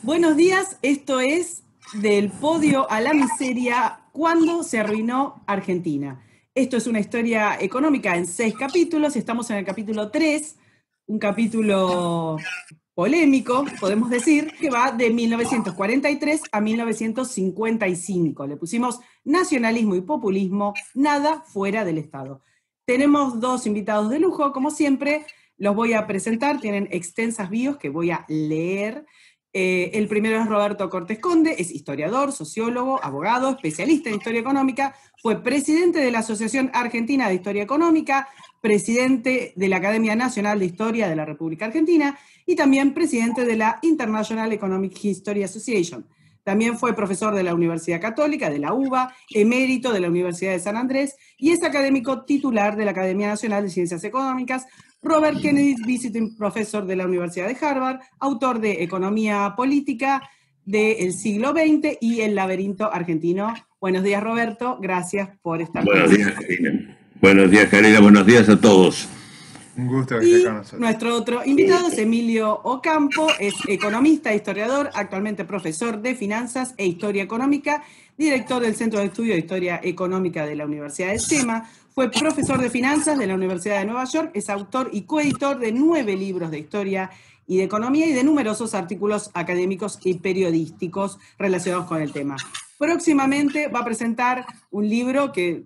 Buenos días, esto es Del podio a la miseria, ¿cuándo se arruinó Argentina? Esto es una historia económica en 6 capítulos, estamos en el capítulo 3, un capítulo polémico, podemos decir, que va de 1943 a 1955. Le pusimos nacionalismo y populismo, nada fuera del Estado. Tenemos 2 invitados de lujo, como siempre, los voy a presentar, tienen extensas bios que voy a leer. El primero es Roberto Cortés Conde, es historiador, sociólogo, abogado, especialista en historia económica, fue presidente de la Asociación Argentina de Historia Económica, presidente de la Academia Nacional de Historia de la República Argentina y también presidente de la International Economic History Association. También fue profesor de la Universidad Católica, de la UBA, emérito de la Universidad de San Andrés y es académico titular de la Academia Nacional de Ciencias Económicas, Robert Kennedy Visiting Professor de la Universidad de Harvard, autor de Economía Política del siglo XX y El laberinto argentino. Buenos días, Roberto, gracias por estar con nosotros. Buenos días, Karina. Buenos días, Karina. Buenos días a todos. Un gusto que esté con nosotros. Nuestro otro invitado es Emilio Ocampo, es economista, historiador, actualmente profesor de Finanzas e Historia Económica, director del Centro de Estudio de Historia Económica de la Universidad de SEMA, fue profesor de Finanzas de la Universidad de Nueva York, es autor y coeditor de 9 libros de historia y de economía y de numerosos artículos académicos y periodísticos relacionados con el tema. Próximamente va a presentar un libro que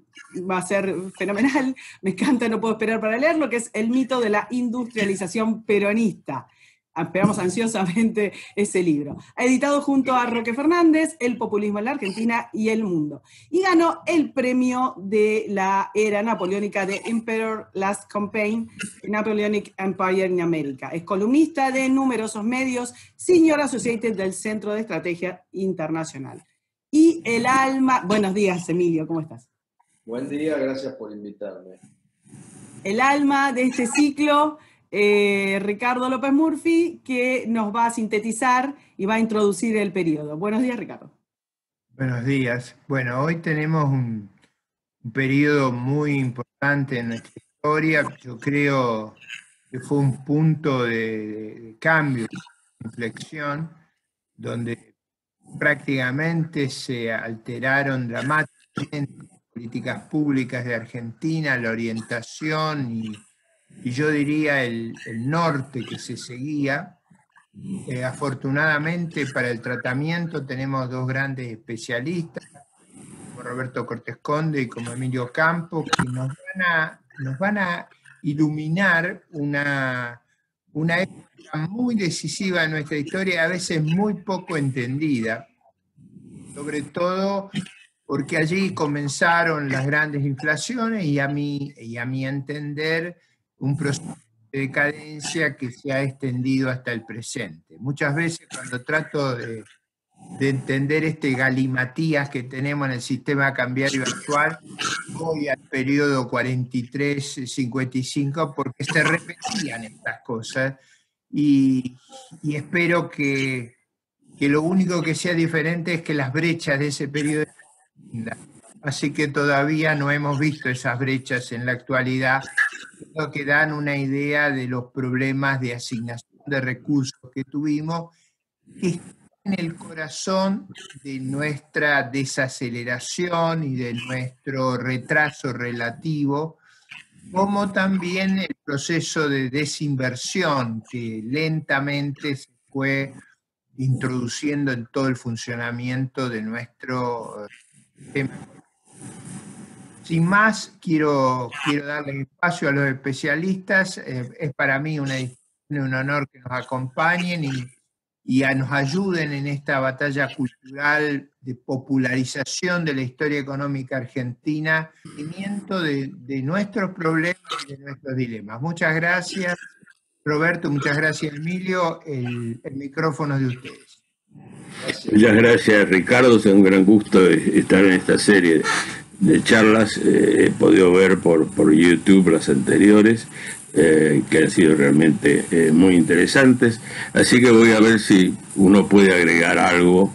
va a ser fenomenal, me encanta, no puedo esperar para leerlo, que es El mito de la industrialización peronista. Esperamos ansiosamente ese libro. Ha editado junto a Roque Fernández El populismo en la Argentina y El mundo. Y ganó el premio de la era napoleónica de Emperor Last Campaign, Napoleonic Empire in America. Es columnista de numerosos medios, Senior Associated del Centro de Estrategia Internacional. Y el alma... Buenos días, Emilio, ¿cómo estás? Buen día, gracias por invitarme. El alma de este ciclo... Ricardo López Murphy, que nos va a sintetizar y va a introducir el periodo. Buenos días, Ricardo. Buenos días. Bueno, hoy tenemos un periodo muy importante en nuestra historia. Yo creo que fue un punto de cambio, de inflexión, donde prácticamente se alteraron dramáticamente las políticas públicas de Argentina, la orientación y yo diría el norte que se seguía. Afortunadamente para el tratamiento tenemos 2 grandes especialistas, como Roberto Cortés Conde y como Emilio Ocampo, que nos van a iluminar una época muy decisiva en nuestra historia, a veces muy poco entendida, sobre todo porque allí comenzaron las grandes inflaciones y a mi entender, un proceso de decadencia que se ha extendido hasta el presente. Muchas veces cuando trato de entender este galimatías que tenemos en el sistema cambiario actual, voy al periodo 43-55 porque se repetían estas cosas y espero que lo único que sea diferente es que las brechas de ese periodo, así que todavía no hemos visto esas brechas en la actualidad, que dan una idea de los problemas de asignación de recursos que tuvimos, que están en el corazón de nuestra desaceleración y de nuestro retraso relativo, como también el proceso de desinversión que lentamente se fue introduciendo en todo el funcionamiento de nuestro sistema. Sin más, quiero darle espacio a los especialistas. Es para mí un honor que nos acompañen y nos ayuden en esta batalla cultural de popularización de la historia económica argentina, conocimiento de nuestros problemas y de nuestros dilemas. Muchas gracias, Roberto, muchas gracias, Emilio. El micrófono es de ustedes. Gracias. Muchas gracias, Ricardo. Es un gran gusto estar en esta serie de charlas. He podido ver por YouTube las anteriores, que han sido realmente muy interesantes. Así que voy a ver si uno puede agregar algo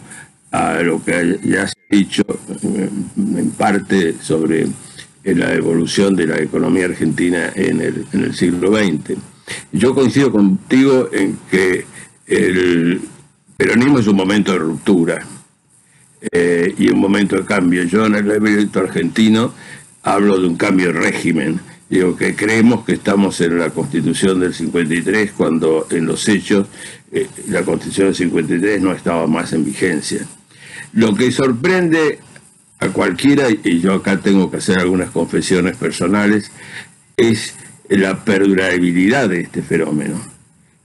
a lo que ya se ha dicho en parte sobre la evolución de la economía argentina en el siglo XX. Yo coincido contigo en que peronismo es un momento de ruptura y un momento de cambio. Yo en el evento argentino hablo de un cambio de régimen. Digo que creemos que estamos en la Constitución del 53, cuando en los hechos la Constitución del 53 no estaba más en vigencia. Lo que sorprende a cualquiera, y yo acá tengo que hacer algunas confesiones personales, es la perdurabilidad de este fenómeno.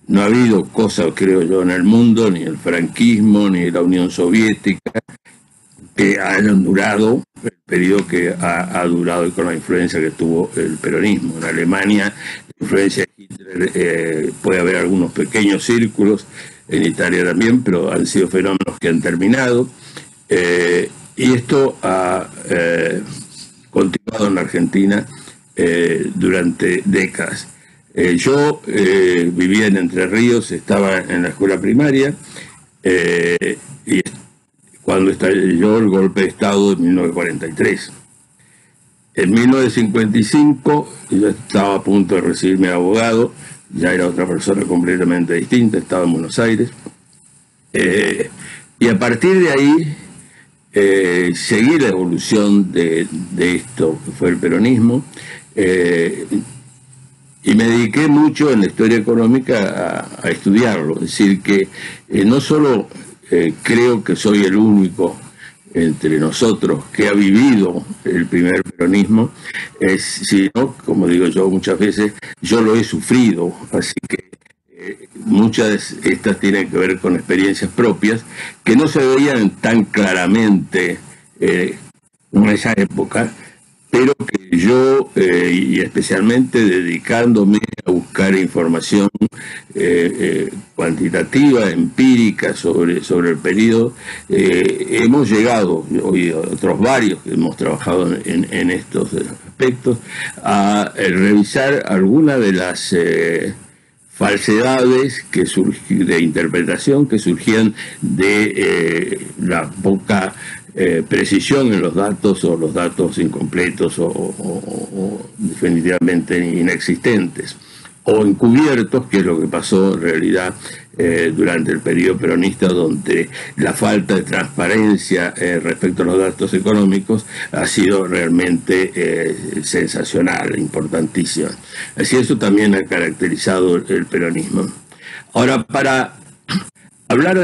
No ha habido cosa, creo yo, en el mundo, ni el franquismo, ni la Unión Soviética, que hayan durado el periodo que ha durado y con la influencia que tuvo el peronismo. En Alemania, la influencia de Hitler, puede haber algunos pequeños círculos, en Italia también, pero han sido fenómenos que han terminado. Y esto ha continuado en la Argentina durante décadas. Yo vivía en Entre Ríos, estaba en la escuela primaria, y cuando estalló el golpe de Estado de 1943. En 1955 yo estaba a punto de recibirme de abogado, ya era otra persona completamente distinta, estaba en Buenos Aires. Y a partir de ahí seguí la evolución de esto que fue el peronismo, y me dediqué mucho en la historia económica a estudiarlo. Es decir, que no solo creo que soy el único entre nosotros que ha vivido el primer peronismo, sino, como digo yo muchas veces, yo lo he sufrido, así que muchas de estas tienen que ver con experiencias propias que no se veían tan claramente en esa época, pero que yo, y especialmente dedicándome a buscar información cuantitativa, empírica sobre el periodo, hemos llegado, y otros varios que hemos trabajado en estos aspectos, a revisar algunas de las falsedades de interpretación que surgían de la poca precisión en los datos, o los datos incompletos o definitivamente inexistentes o encubiertos, que es lo que pasó en realidad durante el periodo peronista, donde la falta de transparencia respecto a los datos económicos ha sido realmente sensacional, importantísima. Así, eso también ha caracterizado el peronismo. Ahora, para hablar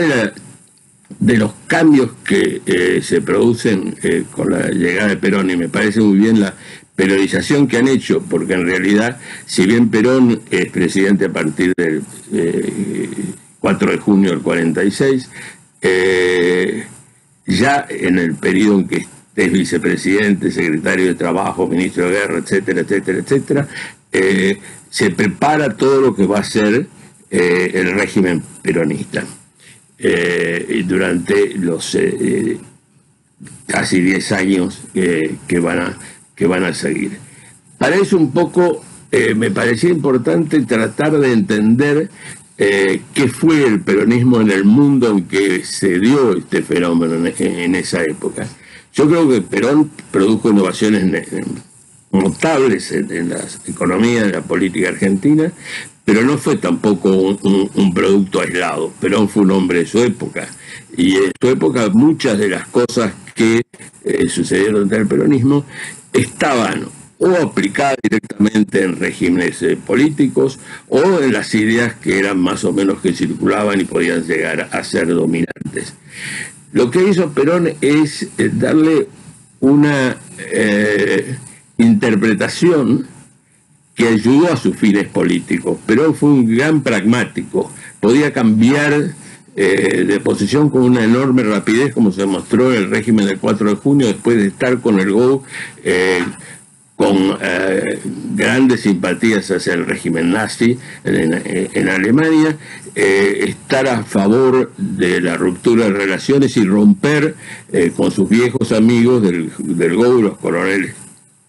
de los cambios que se producen con la llegada de Perón, y me parece muy bien la periodización que han hecho, porque en realidad, si bien Perón es presidente a partir del 4 de junio del 46, ya en el periodo en que es vicepresidente, secretario de Trabajo, ministro de Guerra, etcétera, etcétera, etcétera, se prepara todo lo que va a ser el régimen peronista. Durante los casi 10 años que van a seguir. Para eso un poco me parecía importante tratar de entender qué fue el peronismo en el mundo en que se dio este fenómeno en esa época. Yo creo que Perón produjo innovaciones notables en la economía, en la política argentina, pero no fue tampoco un producto aislado. Perón fue un hombre de su época, y en su época muchas de las cosas que sucedieron en el peronismo estaban o aplicadas directamente en regímenes políticos, o en las ideas que eran más o menos que circulaban y podían llegar a ser dominantes. Lo que hizo Perón es darle una interpretación que ayudó a sus fines políticos. Perón fue un gran pragmático, podía cambiar de posición con una enorme rapidez, como se mostró en el régimen del 4 de junio, después de estar con el GO, con grandes simpatías hacia el régimen nazi en Alemania, estar a favor de la ruptura de relaciones y romper con sus viejos amigos del GO, los coroneles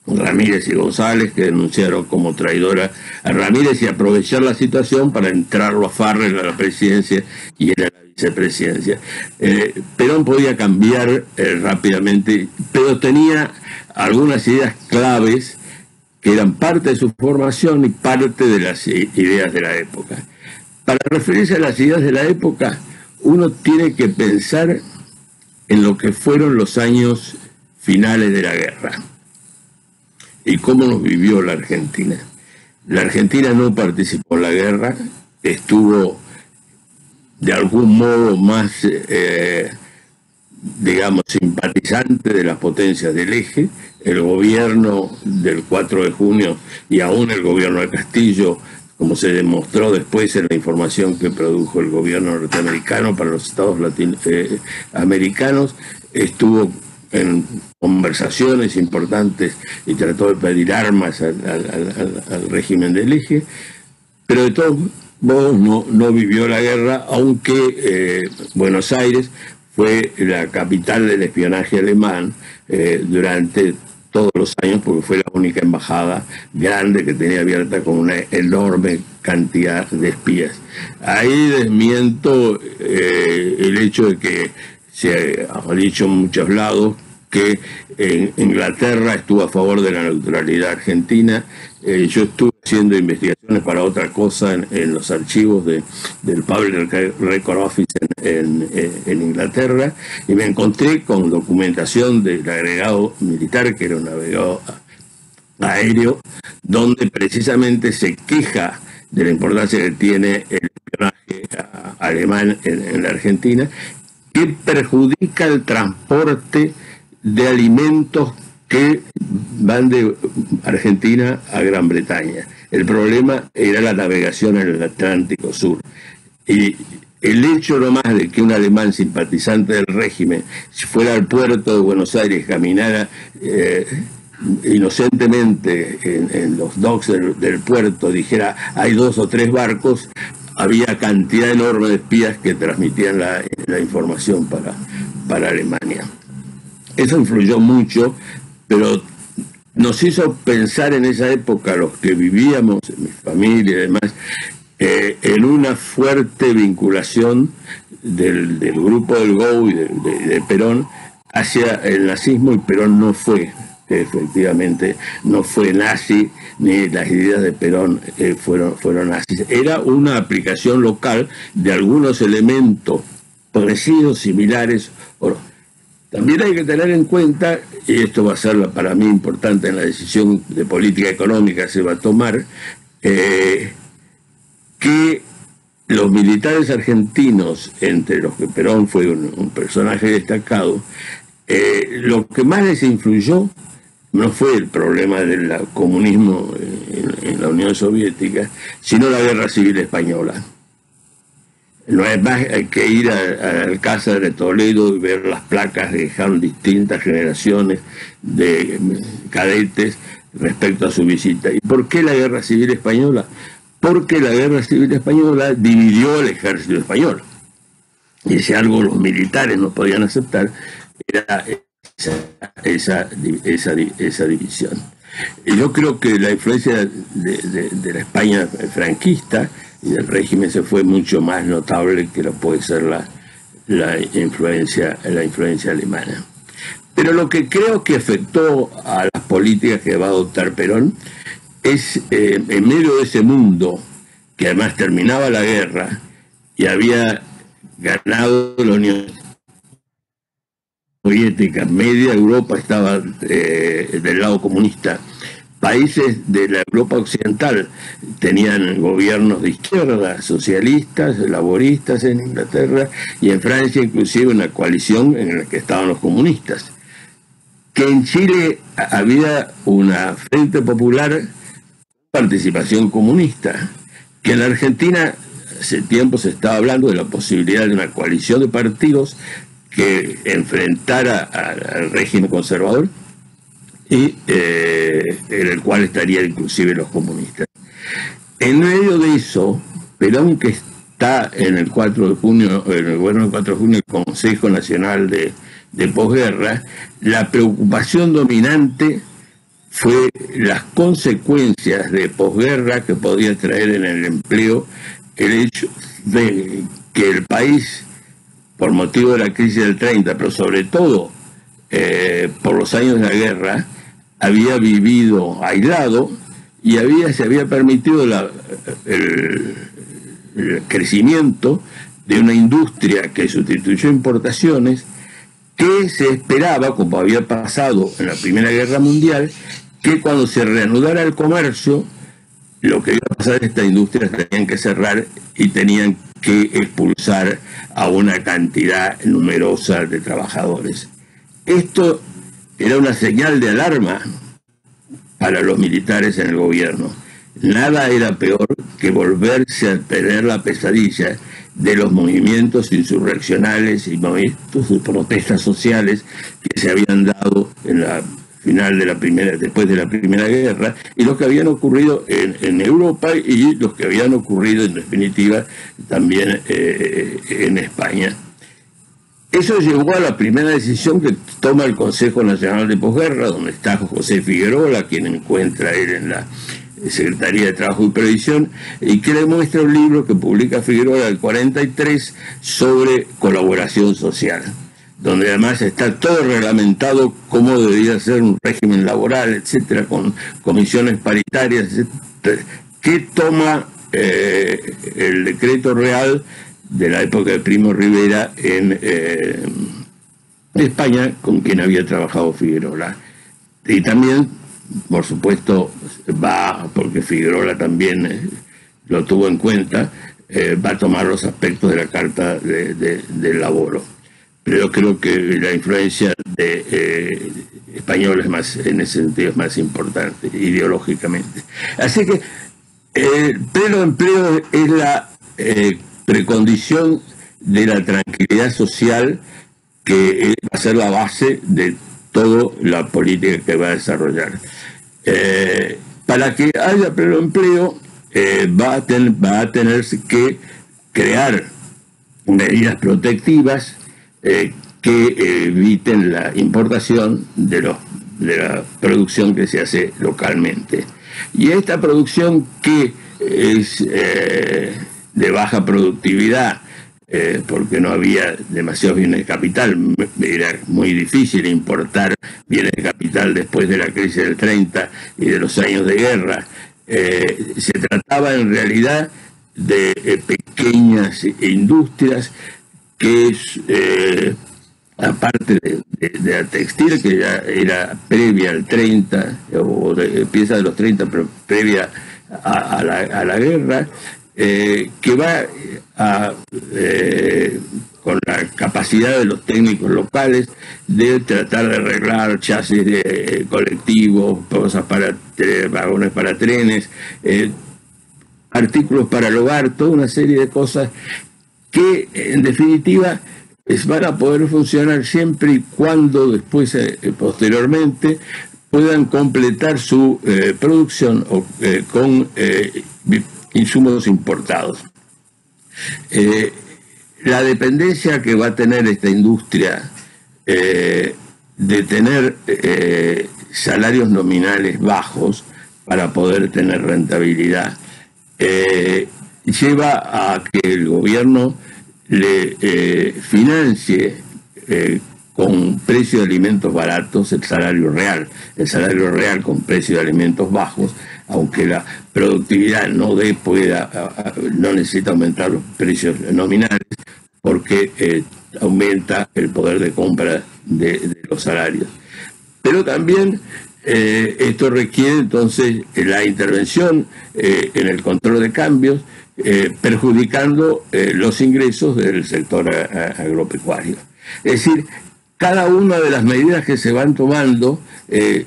Ramírez y González, que denunciaron como traidora a Ramírez, y aprovechar la situación para entrarlo a Farrell a la presidencia y él a la vicepresidencia. Perón podía cambiar rápidamente, pero tenía algunas ideas claves que eran parte de su formación y parte de las ideas de la época. Para referirse a las ideas de la época, uno tiene que pensar en lo que fueron los años finales de la guerra y cómo nos vivió la Argentina. La Argentina no participó en la guerra, estuvo de algún modo más, digamos, simpatizante de las potencias del eje. El gobierno del 4 de junio y aún el gobierno de Castillo, como se demostró después en la información que produjo el gobierno norteamericano para los estados latinoamericanos, estuvo en conversaciones importantes y trató de pedir armas al régimen del eje, pero de todos modos no vivió la guerra, aunque Buenos Aires fue la capital del espionaje alemán durante todos los años, porque fue la única embajada grande que tenía abierta con una enorme cantidad de espías. Ahí desmiento el hecho de que se ha dicho en muchos lados que Inglaterra estuvo a favor de la neutralidad argentina. Yo estuve haciendo investigaciones para otra cosa en los archivos del Public Record Office en Inglaterra, y me encontré con documentación del agregado militar, que era un agregado aéreo, donde precisamente se queja de la importancia que tiene el espionaje alemán en la Argentina, que perjudica el transporte de alimentos que van de Argentina a Gran Bretaña. El problema era la navegación en el Atlántico Sur. Y el hecho nomás de que un alemán simpatizante del régimen fuera al puerto de Buenos Aires, caminara inocentemente en los docks del puerto, dijera hay 2 o 3 barcos, había cantidad enorme de espías que transmitían la información para Alemania. Eso influyó mucho, pero nos hizo pensar en esa época, los que vivíamos, mi familia y demás, en una fuerte vinculación del grupo del GO y de Perón hacia el nazismo, y Perón no fue, efectivamente, no fue nazi, ni las ideas de Perón fueron nazis. Era una aplicación local de algunos elementos parecidos, similares. También hay que tener en cuenta, y esto va a ser para mí importante en la decisión de política económica que se va a tomar, que los militares argentinos, entre los que Perón fue un personaje destacado, lo que más les influyó no fue el problema del comunismo en la Unión Soviética, sino la Guerra Civil Española. No es más que ir al Alcázar de Toledo y ver las placas que dejaron distintas generaciones de cadetes respecto a su visita. ¿Y por qué la Guerra Civil Española? Porque la Guerra Civil Española dividió al ejército español. Y si algo los militares no podían aceptar, era esa división. Y yo creo que la influencia de la España franquista y del régimen se fue mucho más notable que lo puede ser la influencia alemana. Pero lo que creo que afectó a las políticas que va a adoptar Perón es, en medio de ese mundo, que además terminaba la guerra y había ganado la Unión Soviética, media Europa estaba del lado comunista. Países de la Europa occidental tenían gobiernos de izquierda, socialistas, laboristas en Inglaterra, y en Francia inclusive una coalición en la que estaban los comunistas. Que en Chile había una Frente Popular, participación comunista. Que en la Argentina hace tiempo se estaba hablando de la posibilidad de una coalición de partidos que enfrentara al régimen conservador, y en el cual estarían inclusive los comunistas. En medio de eso, Perón, que está en el 4 de junio, en el gobierno del 4 de junio, el Consejo Nacional de Posguerra, la preocupación dominante fue las consecuencias de posguerra que podía traer en el empleo el hecho de que el país, por motivo de la crisis del 30, pero sobre todo por los años de la guerra, había vivido aislado y se había permitido el crecimiento de una industria que sustituyó importaciones, que se esperaba, como había pasado en la Primera Guerra Mundial, que cuando se reanudara el comercio, lo que iba a pasar es que estas industrias tenían que cerrar y tenían que expulsar a una cantidad numerosa de trabajadores. Esto era una señal de alarma para los militares en el gobierno. Nada era peor que volverse a tener la pesadilla de los movimientos insurreccionales y movimientos de protestas sociales que se habían dado en la final de después de la Primera Guerra, y los que habían ocurrido en Europa y los que habían ocurrido en definitiva también en España. Eso llevó a la primera decisión que toma el Consejo Nacional de Posguerra, donde está José Figuerola, quien encuentra él en la Secretaría de Trabajo y Previsión, y que le muestra un libro que publica Figuerola en el 43 sobre colaboración social, donde además está todo reglamentado cómo debería ser un régimen laboral, etcétera, con comisiones paritarias, etcétera, que toma el decreto real de la época de Primo Rivera en España, con quien había trabajado Figuerola. Y también, por supuesto, porque Figuerola también lo tuvo en cuenta, va a tomar los aspectos de la Carta del Laboro. Pero creo que la influencia de español es más, en ese sentido, es más importante ideológicamente. Así que el pleno empleo es la precondición de la tranquilidad social, que va a ser la base de toda la política que va a desarrollar. Para que haya pleno empleo va a tener que crear medidas protectivas que eviten la importación de la producción que se hace localmente. Y esta producción, que es de baja productividad, porque no había demasiados bienes de capital, era muy difícil importar bienes de capital después de la crisis del 30 y de los años de guerra. Se trataba en realidad de pequeñas industrias que, aparte de la textil, que ya era previa al 30, o empieza de los 30, pero previa a la guerra, que va con la capacidad de los técnicos locales de tratar de arreglar chasis de colectivos, cosas para vagones para trenes, artículos para el hogar, toda una serie de cosas que en definitiva van a poder funcionar siempre y cuando después, posteriormente, puedan completar su producción con insumos importados. La dependencia que va a tener esta industria de tener salarios nominales bajos para poder tener rentabilidad lleva a que el gobierno le financie con precio de alimentos baratos el salario real con precio de alimentos bajos, aunque la productividad no necesita aumentar los precios nominales, porque aumenta el poder de compra de los salarios. Pero también esto requiere entonces la intervención en el control de cambios, perjudicando los ingresos del sector agropecuario. Es decir, cada una de las medidas que se van tomando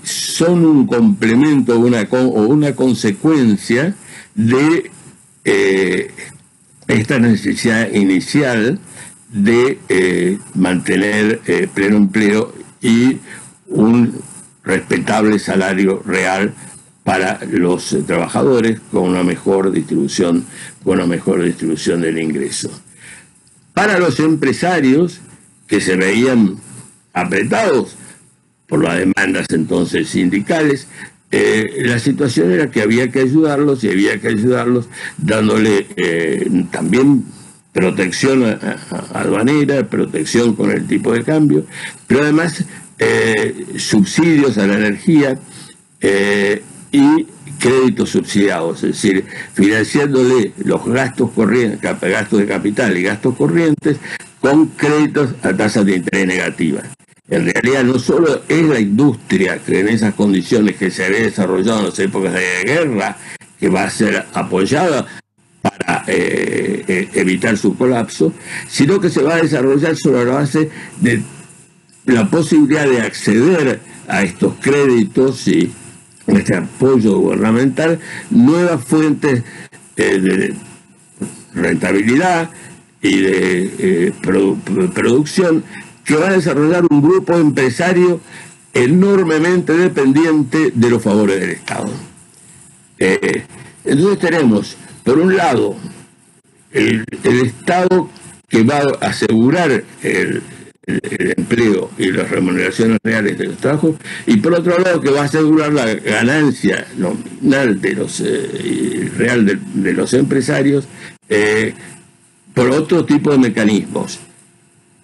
son un complemento o una consecuencia de esta necesidad inicial de mantener pleno empleo y un respetable salario real para los trabajadores, con una mejor distribución del ingreso. Para los empresarios, que se veían apretados por las demandas entonces sindicales, la situación era que había que ayudarlos, y había que ayudarlos dándole también protección aduanera, protección con el tipo de cambio, pero además subsidios a la energía, y créditos subsidiados, es decir, financiándole los gastos corrientes, gastos de capital y gastos corrientes con créditos a tasas de interés negativas. En realidad no solo es la industria que en esas condiciones que se había desarrollado en las épocas de guerra que va a ser apoyada para evitar su colapso, sino que se va a desarrollar sobre la base de la posibilidad de acceder a estos créditos y este apoyo gubernamental, nuevas fuentes de rentabilidad y de producción que va a desarrollar un grupo empresario enormemente dependiente de los favores del Estado. Entonces tenemos, por un lado, el Estado que va a asegurar el empleo y las remuneraciones reales de los trabajos, y por otro lado que va a asegurar la ganancia nominal de los real de los empresarios por otro tipo de mecanismos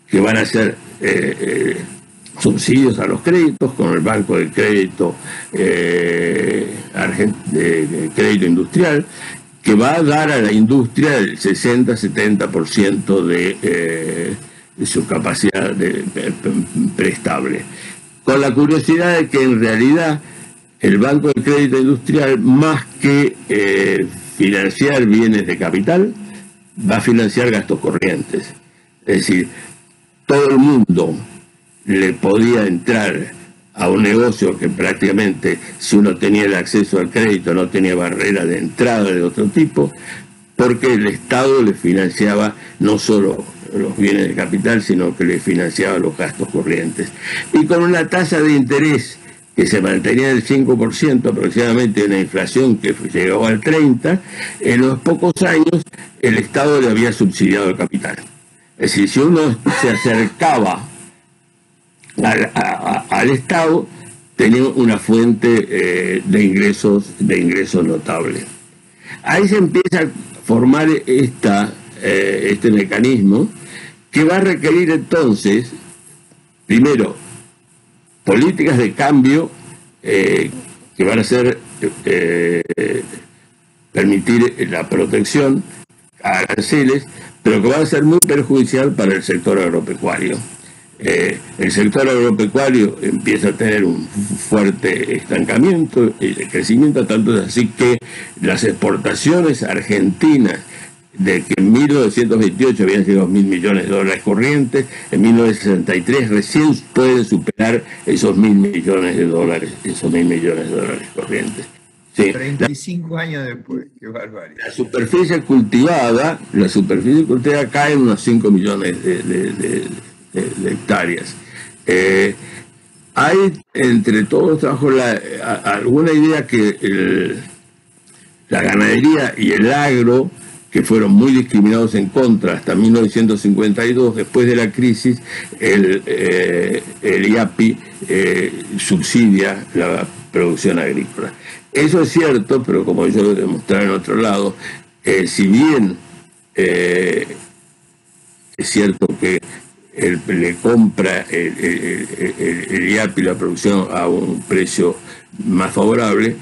que van a ser subsidios a los créditos con el Banco de Crédito Crédito Industrial, que va a dar a la industria el 60-70% de su capacidad prestable. Con la curiosidad de que en realidad el Banco de Crédito Industrial, más que financiar bienes de capital, va a financiar gastos corrientes. Es decir, todo el mundo le podía entrar a un negocio que prácticamente, si uno tenía el acceso al crédito, no tenía barrera de entrada de otro tipo, porque el Estado le financiaba no solo los bienes de capital, sino que le financiaba los gastos corrientes. Y con una tasa de interés que se mantenía del 5% aproximadamente, una inflación que llegó al 30%, en los pocos años el Estado le había subsidiado el capital. Es decir, si uno se acercaba al Estado, tenía una fuente de ingresos notable. Ahí se empieza a formar este mecanismo que va a requerir entonces, primero, políticas de cambio que van a ser permitir la protección a aranceles, pero que va a ser muy perjudicial para el sector agropecuario. El sector agropecuario empieza a tener un fuerte estancamiento y de crecimiento, tanto es así que las exportaciones argentinas, de que en 1928 habían sido 2.000 millones de dólares corrientes, en 1963 recién pueden superar esos 1.000 millones de dólares, corrientes. Sí. 35 años después, qué barbaridad. La superficie cultivada cae en unos 5 millones de hectáreas. Hay entre todos los trabajos alguna idea que la ganadería y el agro, que fueron muy discriminados en contra hasta 1952, después de la crisis, el IAPI subsidia la producción agrícola. Eso es cierto, pero como yo lo demostré en otro lado, si bien es cierto que le compra el IAPI la producción a un precio más favorable,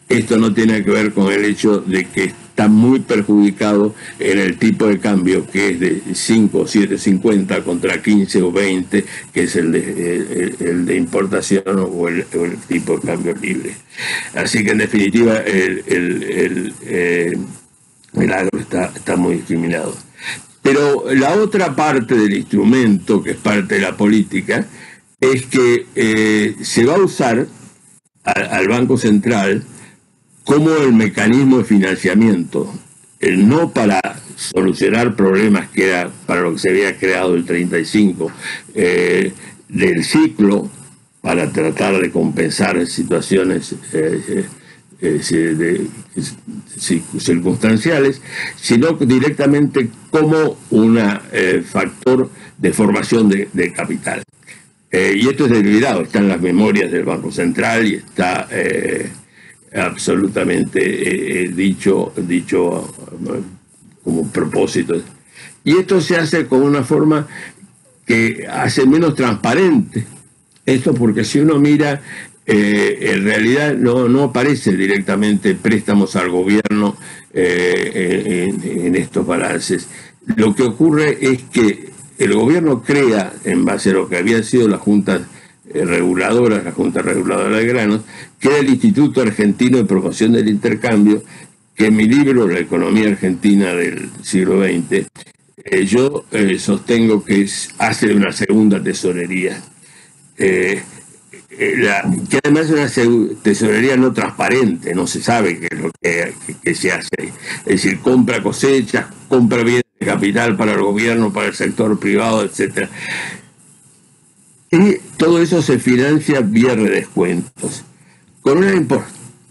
esto no tiene que ver con el hecho de que está muy perjudicado en el tipo de cambio, que es de 5 o 7.50 contra 15 o 20, que es el de importación o el tipo de cambio libre. Así que en definitiva el agro está muy discriminado. Pero la otra parte del instrumento, que es parte de la política, es que se va a usar al Banco Central como el mecanismo de financiamiento, no para solucionar problemas que era para lo que se había creado el 35 del ciclo, para tratar de compensar situaciones circunstanciales, sino directamente como un factor de formación de capital. Y esto es deliberado, está en las memorias del Banco Central y está absolutamente dicho como propósito. Y esto se hace con una forma que hace menos transparente esto, porque si uno mira en realidad no aparece directamente préstamos al gobierno en estos balances. Lo que ocurre es que el gobierno crea, en base a lo que había sido las juntas reguladoras, la Junta Reguladora de Granos, que era el Instituto Argentino de Promoción del Intercambio, que en mi libro, La Economía Argentina del siglo XX, yo sostengo que hace una segunda tesorería. Que además es una tesorería no transparente, no se sabe qué es lo que se hace ahí. Es decir, compra cosechas, compra bienes de capital para el gobierno, para el sector privado, etc. Y todo eso se financia vía redescuentos. Con una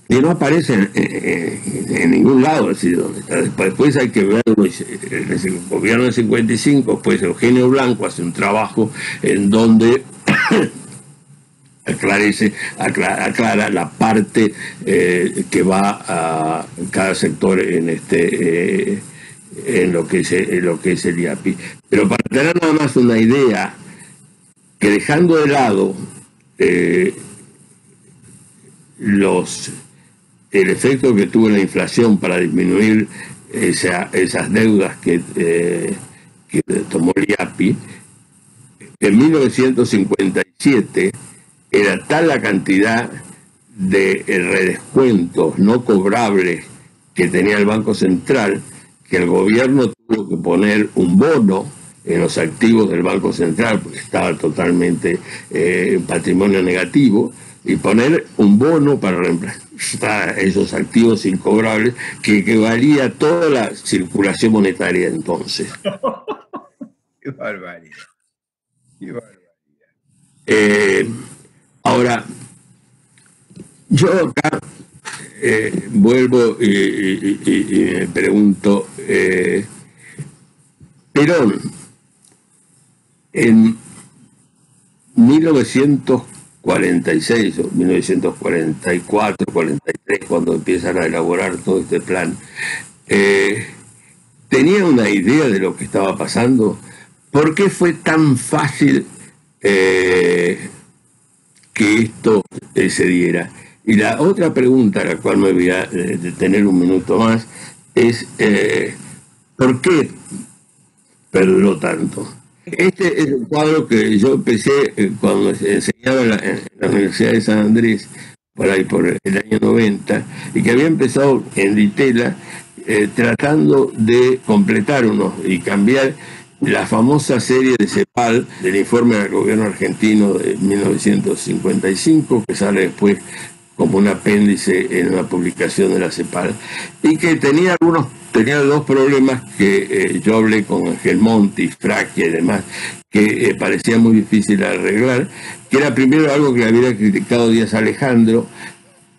y no aparece en ningún lado, es decir, donde está. Después hay que verlo. En el gobierno del 55, pues Eugenio Blanco hace un trabajo en donde aclara la parte que va a cada sector en lo que es el IAPI. Pero para tener nada más una idea, que dejando de lado el efecto que tuvo la inflación para disminuir esas deudas que tomó el IAPI, en 1957 era tal la cantidad de redescuentos no cobrables que tenía el Banco Central que el gobierno tuvo que poner un bono en los activos del Banco Central, porque estaba totalmente en patrimonio negativo, y poner un bono para reemplazar esos activos incobrables que equivalía a toda la circulación monetaria entonces. Qué barbaridad. Qué barbaridad. Ahora, yo acá vuelvo y me pregunto, Perón, en 1946 o 1944, 43, cuando empiezan a elaborar todo este plan, ¿tenía una idea de lo que estaba pasando? ¿Por qué fue tan fácil que esto se diera? Y la otra pregunta, a la cual me voy a detener un minuto más, es ¿por qué perduró tanto? Este es un cuadro que yo empecé cuando enseñaba en la Universidad de San Andrés, por ahí por el año 90, y que había empezado en Ditela tratando de completar y cambiar la famosa serie de CEPAL del informe del gobierno argentino de 1955, que sale después como un apéndice en una publicación de la CEPAL, y que tenía dos problemas que yo hablé con Ángel Monti, Fracchia y demás, que parecía muy difícil de arreglar, que era primero algo que le había criticado Díaz Alejandro,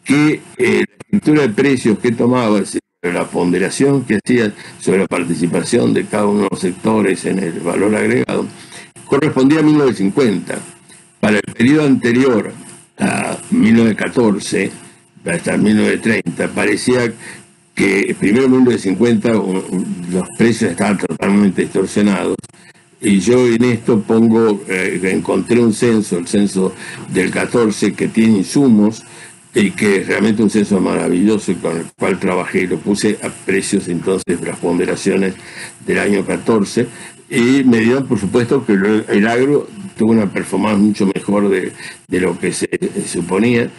que la estructura de precios que tomaba, la ponderación que hacía sobre la participación de cada uno de los sectores en el valor agregado, correspondía a 1950. Para el periodo anterior a 1914, hasta 1930, parecía que primero en 1950 los precios estaban totalmente distorsionados, y yo en esto encontré un censo, el censo del 14, que tiene insumos, y que es realmente un censo maravilloso y con el cual trabajé, y lo puse a precios entonces de las ponderaciones del año 14, y me dio, por supuesto, que el agro tuvo una performance mucho mejor de lo que se suponía,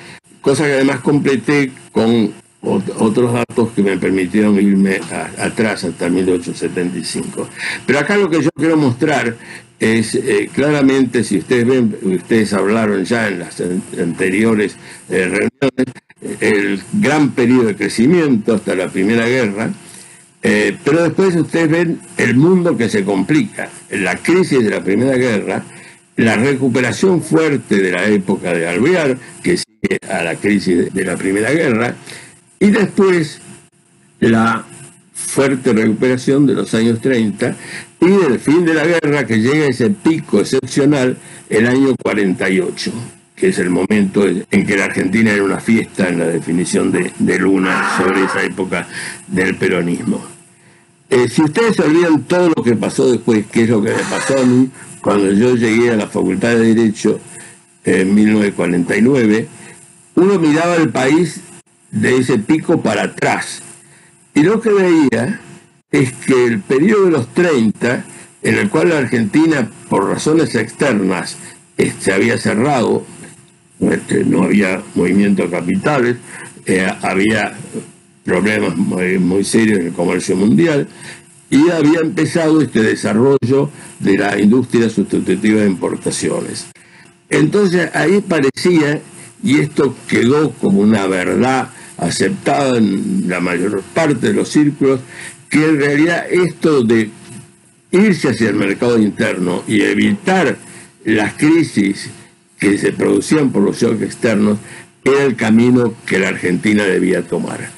cosa que además completé con otros datos que me permitieron irme atrás hasta 1875. Pero acá lo que yo quiero mostrar es claramente, si ustedes hablaron ya en las anteriores reuniones, el gran periodo de crecimiento hasta la Primera Guerra, pero después ustedes ven el mundo que se complica, la crisis de la Primera Guerra, la recuperación fuerte de la época de Alvear, que sigue a la crisis de la Primera Guerra, y después la fuerte recuperación de los años 30 y del fin de la guerra, que llega a ese pico excepcional el año 48, que es el momento en que la Argentina era una fiesta en la definición de Luna sobre esa época del peronismo. Si ustedes olvidan todo lo que pasó después, que es lo que me pasó a mí cuando yo llegué a la Facultad de Derecho en 1949, uno miraba el país de ese pico para atrás. Y lo que veía es que el periodo de los 30, en el cual la Argentina, por razones externas, se había cerrado, no había movimiento de capitales, había problemas muy serios en el comercio mundial, y había empezado este desarrollo de la industria sustitutiva de importaciones. Entonces ahí parecía, y esto quedó como una verdad aceptada en la mayor parte de los círculos, que en realidad esto de irse hacia el mercado interno y evitar las crisis que se producían por los shocks externos era el camino que la Argentina debía tomar.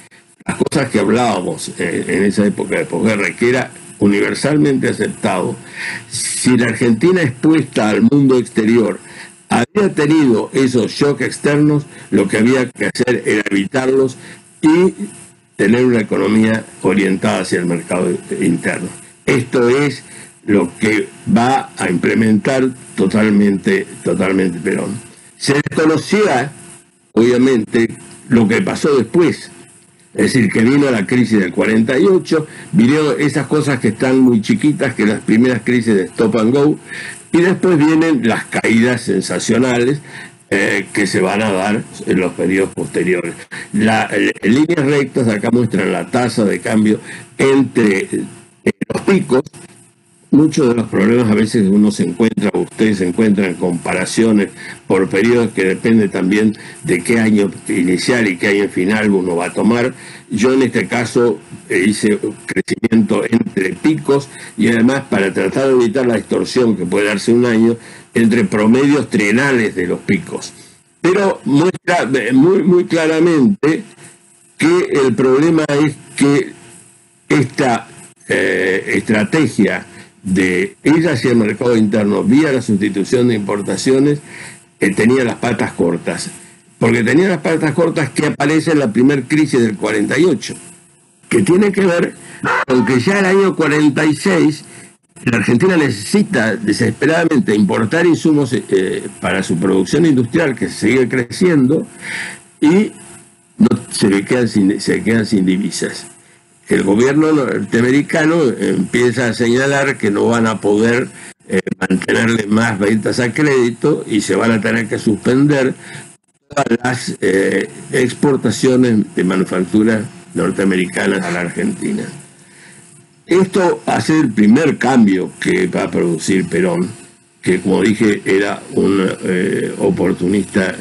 Las cosas que hablábamos en esa época de posguerra, que era universalmente aceptado, si la Argentina expuesta al mundo exterior había tenido esos shocks externos, lo que había que hacer era evitarlos y tener una economía orientada hacia el mercado interno. Esto es lo que va a implementar totalmente Perón. Se desconocía, obviamente, lo que pasó después. Es decir, que vino la crisis del 48, vinieron esas cosas que están muy chiquitas, que las primeras crisis de Stop and Go, y después vienen las caídas sensacionales que se van a dar en los periodos posteriores. En líneas rectas, acá muestran la tasa de cambio entre los picos. Muchos de los problemas a veces uno se encuentra, ustedes se encuentran comparaciones por periodos que depende también de qué año inicial y qué año final uno va a tomar. Yo en este caso hice crecimiento entre picos y además para tratar de evitar la distorsión que puede darse un año entre promedios trienales de los picos. Pero muestra muy claramente que el problema es que esta estrategia de ir hacia el mercado interno vía la sustitución de importaciones tenía las patas cortas, porque tenía las patas cortas que aparece en la primera crisis del 48, que tiene que ver con que ya el año 46 la Argentina necesita desesperadamente importar insumos para su producción industrial, que sigue creciendo, y se quedan sin divisas. El gobierno norteamericano empieza a señalar que no van a poder mantenerle más ventas a crédito y se van a tener que suspender todas las exportaciones de manufacturas norteamericanas a la Argentina. Esto hace el primer cambio que va a producir Perón, que como dije era un oportunista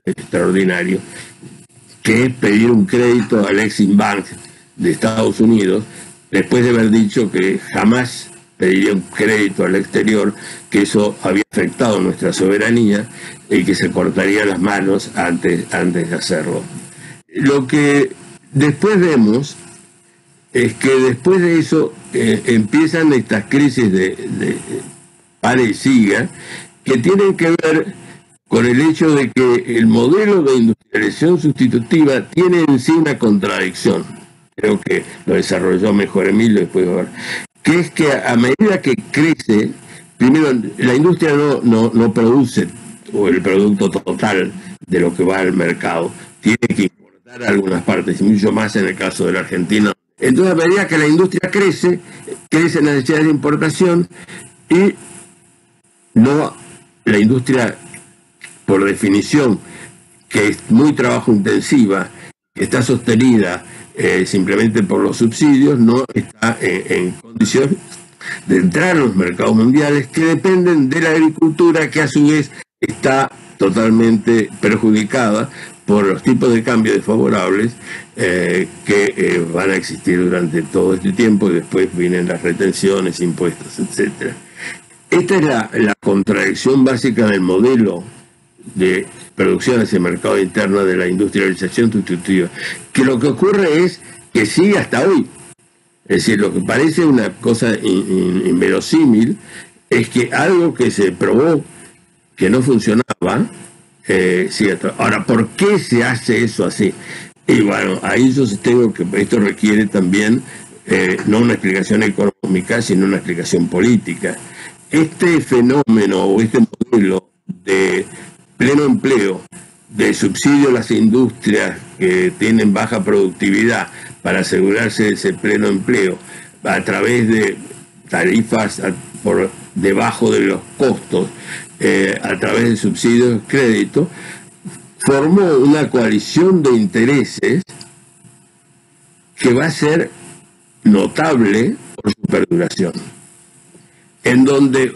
extraordinario, que es pedir un crédito al Exim Bank de Estados Unidos, después de haber dicho que jamás pediría un crédito al exterior, que eso había afectado nuestra soberanía y que se cortaría las manos antes de hacerlo. Lo que después vemos es que después de eso empiezan estas crisis de pare y siga, que tienen que ver con el hecho de que el modelo de industrialización sustitutiva tiene en sí una contradicción. Creo que lo desarrolló mejor Emilio después de ver, que es que a medida que crece, primero la industria no produce el producto total de lo que va al mercado, tiene que importar algunas partes, y mucho más en el caso de la Argentina. Entonces, a medida que la industria crece la necesidad de importación, y la industria, por definición, que es muy trabajo intensiva, que está sostenida simplemente por los subsidios, no está en condiciones de entrar a los mercados mundiales que dependen de la agricultura, que a su vez está totalmente perjudicada por los tipos de cambio desfavorables que van a existir durante todo este tiempo, y después vienen las retenciones, impuestos, etc. Esta es la contradicción básica del modelo de producción hacia el mercado interno de la industrialización sustitutiva, que lo que ocurre es que sigue hasta hoy. Es decir, lo que parece una cosa inverosímil es que algo que se probó que no funcionaba, cierto. Ahora, ¿por qué se hace eso así? Y bueno, ahí yo tengo que esto requiere también no una explicación económica, sino una explicación política. Este fenómeno o este modelo de pleno empleo, de de subsidio a las industrias que tienen baja productividad para asegurarse ese pleno empleo a través de tarifas por debajo de los costos, a través de subsidios de crédito, formó una coalición de intereses que va a ser notable por su perduración, en donde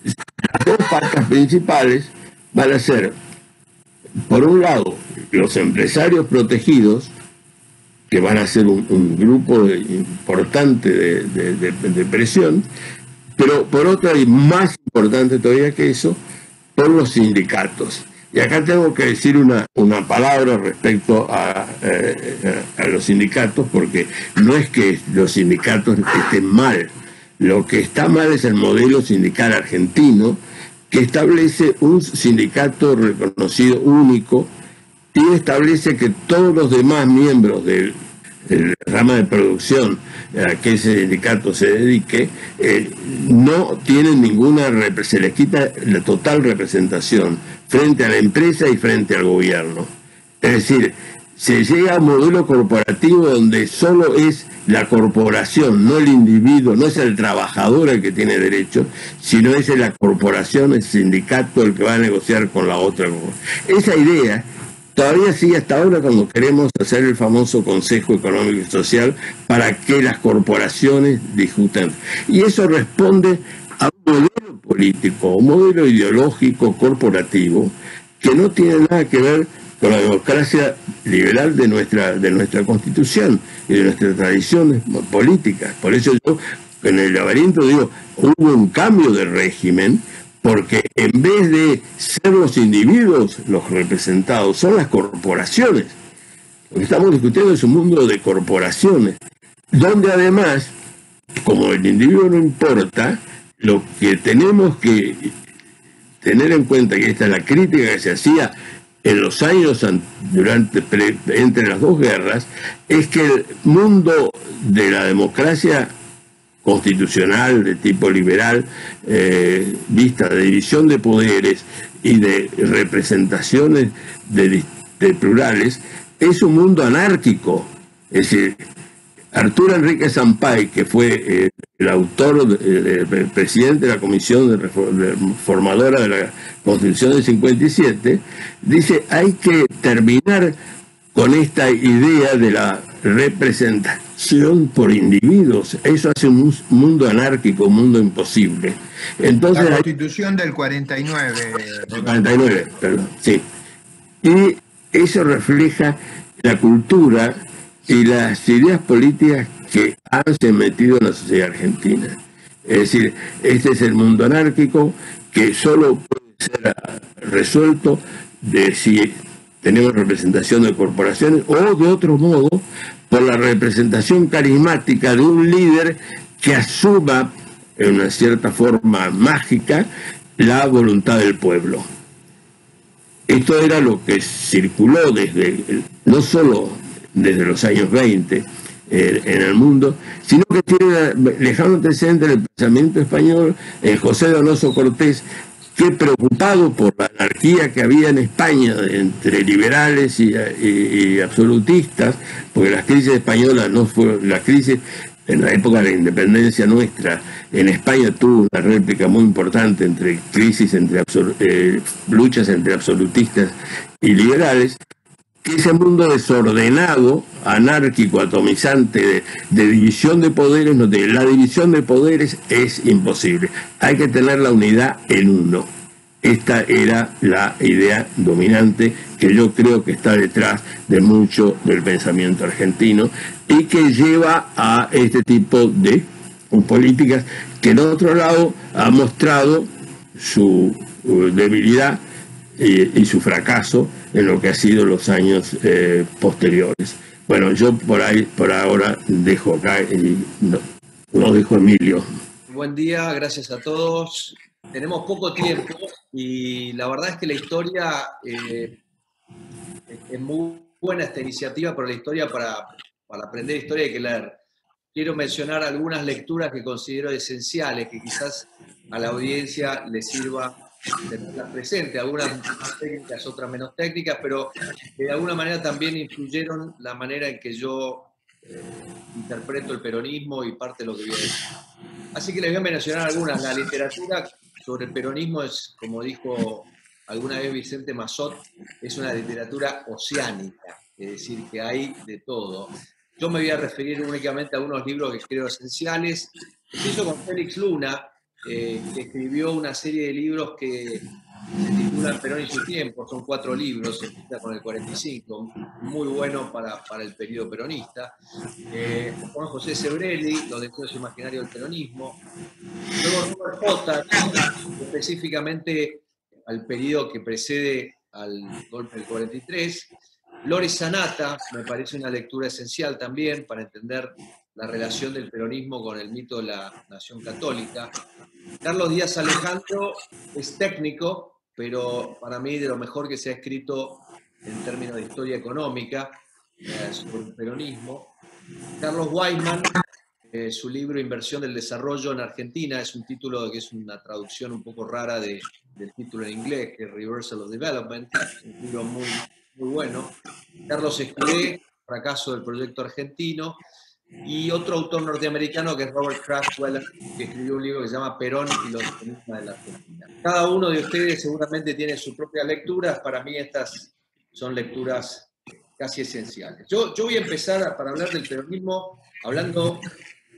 las dos patas principales van a ser, por un lado, los empresarios protegidos, que van a ser un grupo importante de presión, pero por otro, y más importante todavía que eso, por los sindicatos. Y acá tengo que decir una palabra respecto a los sindicatos, porque no es que los sindicatos estén mal. Lo que está mal es el modelo sindical argentino, que establece un sindicato reconocido único y establece que todos los demás miembros del rama de producción a que ese sindicato se dedique no tienen ninguna, se les quita la total representación frente a la empresa y frente al gobierno. Es decir, se llega a un modelo corporativo donde solo es la corporación, no el individuo, no es el trabajador el que tiene derechos, sino es la corporación, el sindicato el que va a negociar con la otra. Esa idea todavía sigue hasta ahora cuando queremos hacer el famoso Consejo Económico y Social para que las corporaciones discutan. Y eso responde a un modelo político, un modelo ideológico corporativo que no tiene nada que ver con la democracia liberal de nuestra Constitución y de nuestras tradiciones políticas. Por eso yo, en el laberinto, digo, hubo un cambio de régimen, porque en vez de ser los individuos los representados, son las corporaciones. Lo que estamos discutiendo es un mundo de corporaciones, donde además, como el individuo no importa, lo que tenemos que tener en cuenta, que esta es la crítica que se hacía en los años entre las dos guerras, es que el mundo de la democracia constitucional de tipo liberal, vista de división de poderes y de representaciones de plurales, es un mundo anárquico. Es decir, Arturo Enrique Sampay, que fue el autor, el presidente de la comisión formadora de la Constitución del 57, dice: hay que terminar con esta idea de la representación por individuos. Eso hace un mundo anárquico, un mundo imposible. Entonces, la Constitución del 49. Del 49, perdón, sí. Y eso refleja la cultura y las ideas políticas que han se metido en la sociedad argentina. Es decir, este es el mundo anárquico que solo puede ser resuelto de si tenemos representación de corporaciones o de otro modo por la representación carismática de un líder que asuma en una cierta forma mágica la voluntad del pueblo. Esto era lo que circuló no solo desde los años 20 en el mundo, sino que tiene un lejano antecedente en el pensamiento español, en José Donoso Cortés, que preocupado por la anarquía que había en España entre liberales y absolutistas, porque las crisis españolas no fueron, la crisis en la época de la independencia nuestra, en España tuvo una réplica muy importante entre crisis, luchas entre absolutistas y liberales, que ese mundo desordenado, anárquico, atomizante, de división de poderes, la división de poderes es imposible. Hay que tener la unidad en uno. Esta era la idea dominante que yo creo que está detrás de mucho del pensamiento argentino y que lleva a este tipo de políticas que en otro lado ha mostrado su debilidad y su fracaso en lo que ha sido los años posteriores. Bueno, yo por ahora dejo acá y lo dejo a Emilio. Buen día, gracias a todos. Tenemos poco tiempo y la verdad es que la historia, es muy buena esta iniciativa, pero la historia, para aprender historia hay que leer. Quiero mencionar algunas lecturas que considero esenciales, que quizás a la audiencia le sirva tenerlas presentes, algunas más técnicas, otras menos técnicas, pero que de alguna manera también influyeron la manera en que yo interpreto el peronismo y parte de lo que voy a decir. Así que les voy a mencionar algunas. La literatura sobre el peronismo es, como dijo alguna vez Vicente Massot, es una literatura oceánica, es decir, que hay de todo. Yo me voy a referir únicamente a algunos libros que creo esenciales. Empiezo con Félix Luna, que escribió una serie de libros que se titulan Perón y su tiempo, son 4 libros, se empieza con el 45, muy bueno para el periodo peronista. Juan José Sebrelli, Los deseos imaginarios del peronismo. Luego Robert Potter, específicamente al periodo que precede al golpe del 43. Lore Sanata, me parece una lectura esencial también para entender la relación del peronismo con el mito de la nación católica. Carlos Díaz Alejandro es técnico, pero para mí de lo mejor que se ha escrito en términos de historia económica sobre el peronismo. Carlos Weisman, su libro Inversión del Desarrollo en Argentina, es un título que es una traducción un poco rara del título en inglés, que es Reversal of Development, un libro muy, muy bueno. Carlos Escudé, Fracaso del Proyecto Argentino, y otro autor norteamericano que es Robert Kraftweiler, que escribió un libro que se llama Perón y los economistas de la Argentina. Cada uno de ustedes seguramente tiene sus propias lecturas, para mí estas son lecturas casi esenciales. Yo voy a empezar para hablar del peronismo hablando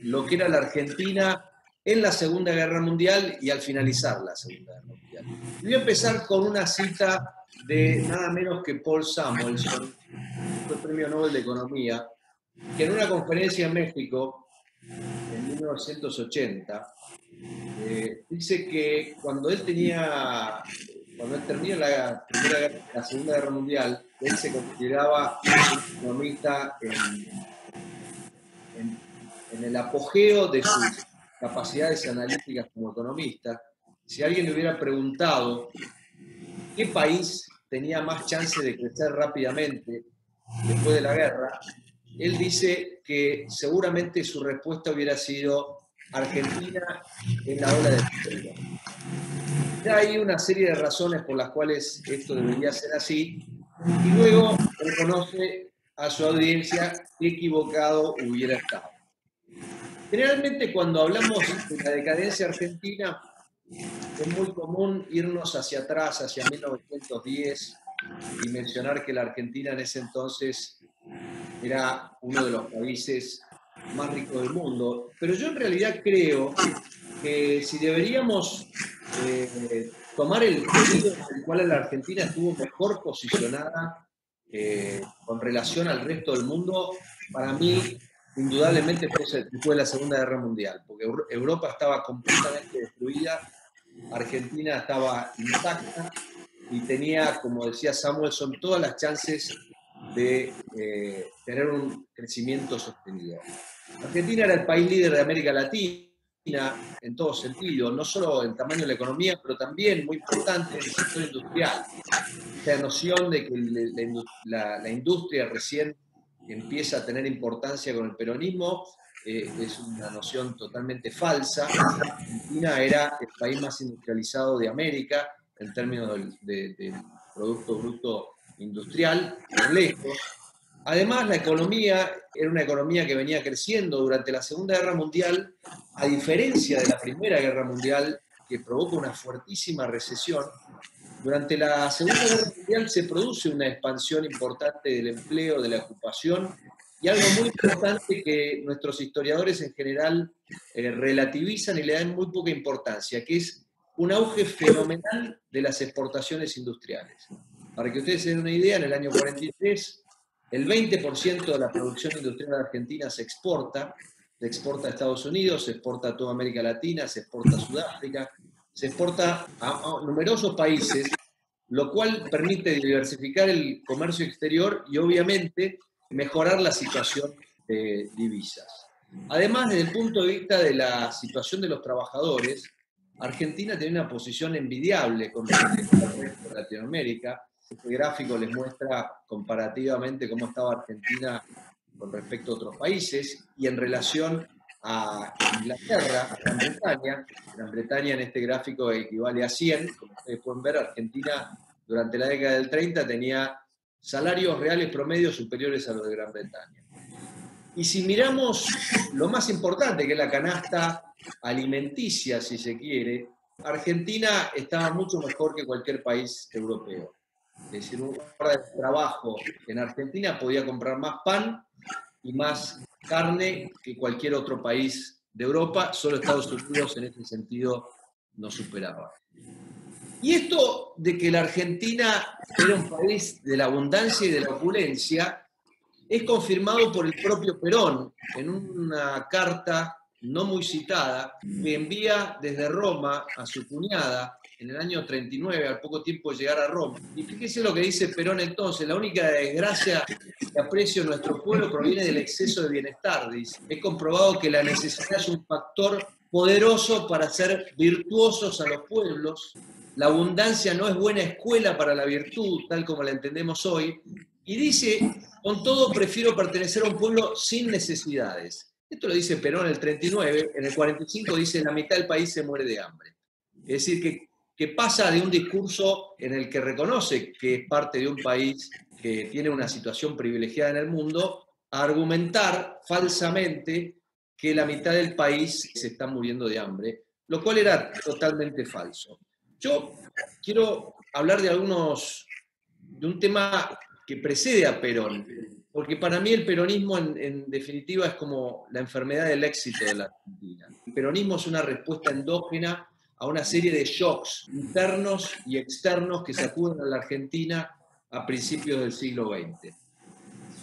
lo que era la Argentina en la Segunda Guerra Mundial y al finalizar la Segunda Guerra Mundial. Y voy a empezar con una cita de nada menos que Paul Samuelson, que fue Premio Nobel de Economía, que en una conferencia en México, en 1980, dice que cuando él termina la Segunda Guerra Mundial, él se consideraba un economista en el apogeo de sus capacidades analíticas como economista. Si alguien le hubiera preguntado qué país tenía más chance de crecer rápidamente después de la guerra, él dice que seguramente su respuesta hubiera sido Argentina en la ola del imperio. Ya hay una serie de razones por las cuales esto debería ser así, y luego reconoce a su audiencia qué equivocado hubiera estado. Generalmente cuando hablamos de la decadencia argentina, es muy común irnos hacia atrás, hacia 1910, y mencionar que la Argentina en ese entonces era uno de los países más ricos del mundo. Pero yo en realidad creo que si deberíamos tomar el periodo en el cual la Argentina estuvo mejor posicionada con relación al resto del mundo, para mí indudablemente fue después de la Segunda Guerra Mundial, porque Europa estaba completamente destruida, Argentina estaba intacta y tenía, como decía Samuelson, todas las chances de tener un crecimiento sostenido. Argentina era el país líder de América Latina en todo sentido, no solo en tamaño de la economía, pero también, muy importante, en el sector industrial. Esta noción de que la industria recién empieza a tener importancia con el peronismo es una noción totalmente falsa. Argentina era el país más industrializado de América en términos del Producto Bruto Industrial, por lejos. Además, la economía era una economía que venía creciendo durante la Segunda Guerra Mundial, a diferencia de la Primera Guerra Mundial, que provoca una fuertísima recesión. Durante la Segunda Guerra Mundial se produce una expansión importante del empleo, de la ocupación, y algo muy importante que nuestros historiadores en general relativizan y le dan muy poca importancia, que es un auge fenomenal de las exportaciones industriales. Para que ustedes se den una idea, en el año 43, el 20% de la producción industrial de Argentina se exporta a Estados Unidos, se exporta a toda América Latina, se exporta a Sudáfrica, se exporta a numerosos países, lo cual permite diversificar el comercio exterior y obviamente mejorar la situación de divisas. Además, desde el punto de vista de la situación de los trabajadores, Argentina tiene una posición envidiable con respecto al resto de Latinoamérica. Este gráfico les muestra comparativamente cómo estaba Argentina con respecto a otros países y en relación a Inglaterra, a Gran Bretaña. Gran Bretaña en este gráfico equivale a 100. Como ustedes pueden ver, Argentina durante la década del 30 tenía salarios reales promedios superiores a los de Gran Bretaña. Y si miramos lo más importante, que es la canasta alimenticia, si se quiere, Argentina estaba mucho mejor que cualquier país europeo. Es decir, un guarda de trabajo en Argentina podía comprar más pan y más carne que cualquier otro país de Europa. Solo Estados Unidos en ese sentido nos superaba. Y esto de que la Argentina era un país de la abundancia y de la opulencia es confirmado por el propio Perón en una carta no muy citada que envía desde Roma a su cuñada en el año 39, al poco tiempo de llegar a Roma. Y fíjese lo que dice Perón entonces: la única desgracia que aprecio en nuestro pueblo proviene del exceso de bienestar, dice. He comprobado que la necesidad es un factor poderoso para hacer virtuosos a los pueblos. La abundancia no es buena escuela para la virtud, tal como la entendemos hoy. Y dice: con todo prefiero pertenecer a un pueblo sin necesidades. Esto lo dice Perón en el 39, en el 45 dice: la mitad del país se muere de hambre. Es decir, que pasa de un discurso en el que reconoce que es parte de un país que tiene una situación privilegiada en el mundo, a argumentar falsamente que la mitad del país se está muriendo de hambre, lo cual era totalmente falso. Yo quiero hablar de un tema que precede a Perón, porque para mí el peronismo en definitiva es como la enfermedad del éxito de la Argentina. El peronismo es una respuesta endógena a una serie de shocks internos y externos que sacuden a la Argentina a principios del siglo XX.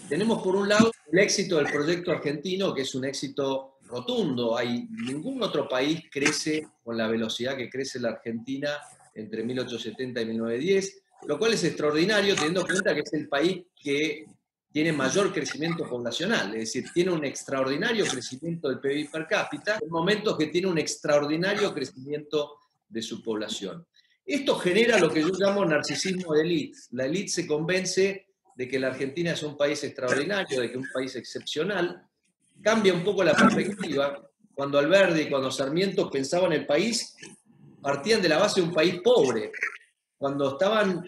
Tenemos por un lado el éxito del proyecto argentino, que es un éxito rotundo. Ningún otro país crece con la velocidad que crece la Argentina entre 1870 y 1910, lo cual es extraordinario teniendo en cuenta que es el país que tiene mayor crecimiento poblacional, es decir, tiene un extraordinario crecimiento del PIB per cápita, en momentos que tiene un extraordinario crecimiento de su población. Esto genera lo que yo llamo narcisismo de élite. La élite se convence de que la Argentina es un país extraordinario, de que es un país excepcional. Cambia un poco la perspectiva. Cuando Alberdi y cuando Sarmiento pensaban el país, partían de la base de un país pobre. Cuando estaban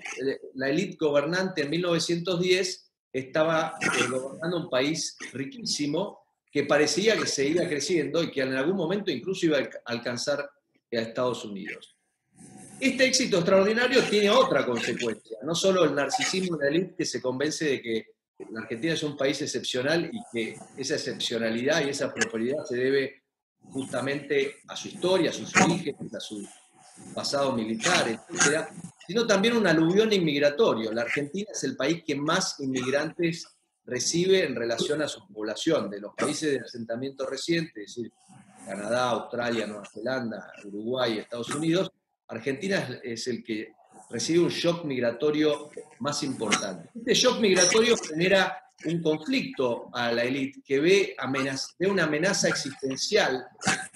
la élite gobernante en 1910, estaba gobernando un país riquísimo que parecía que seguía creciendo y que en algún momento incluso iba a alcanzar a Estados Unidos. Este éxito extraordinario tiene otra consecuencia, no solo el narcisismo de la élite que se convence de que la Argentina es un país excepcional y que esa excepcionalidad y esa prosperidad se debe justamente a su historia, a sus orígenes, a su pasado militar, etc., sino también un aluvión inmigratorio. La Argentina es el país que más inmigrantes recibe en relación a su población. De los países de asentamiento reciente, es decir, Canadá, Australia, Nueva Zelanda, Uruguay, Estados Unidos, Argentina es el que recibe un shock migratorio más importante. Este shock migratorio genera un conflicto a la élite que ve una amenaza existencial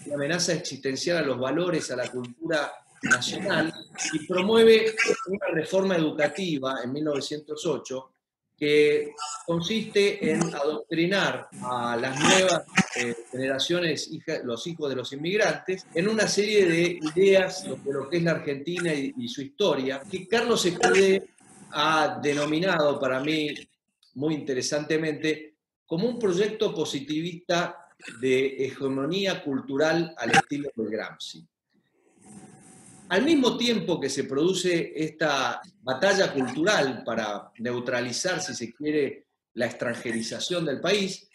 a los valores, a la cultura nacional, y promueve una reforma educativa en 1908 que consiste en adoctrinar a las nuevas generaciones, los hijos de los inmigrantes, en una serie de ideas de lo que es la Argentina y su historia, que Carlos Escudé ha denominado para mí muy interesantemente como un proyecto positivista de hegemonía cultural al estilo de Gramsci. Al mismo tiempo que se produce esta batalla cultural para neutralizar, si se quiere, la extranjerización del país,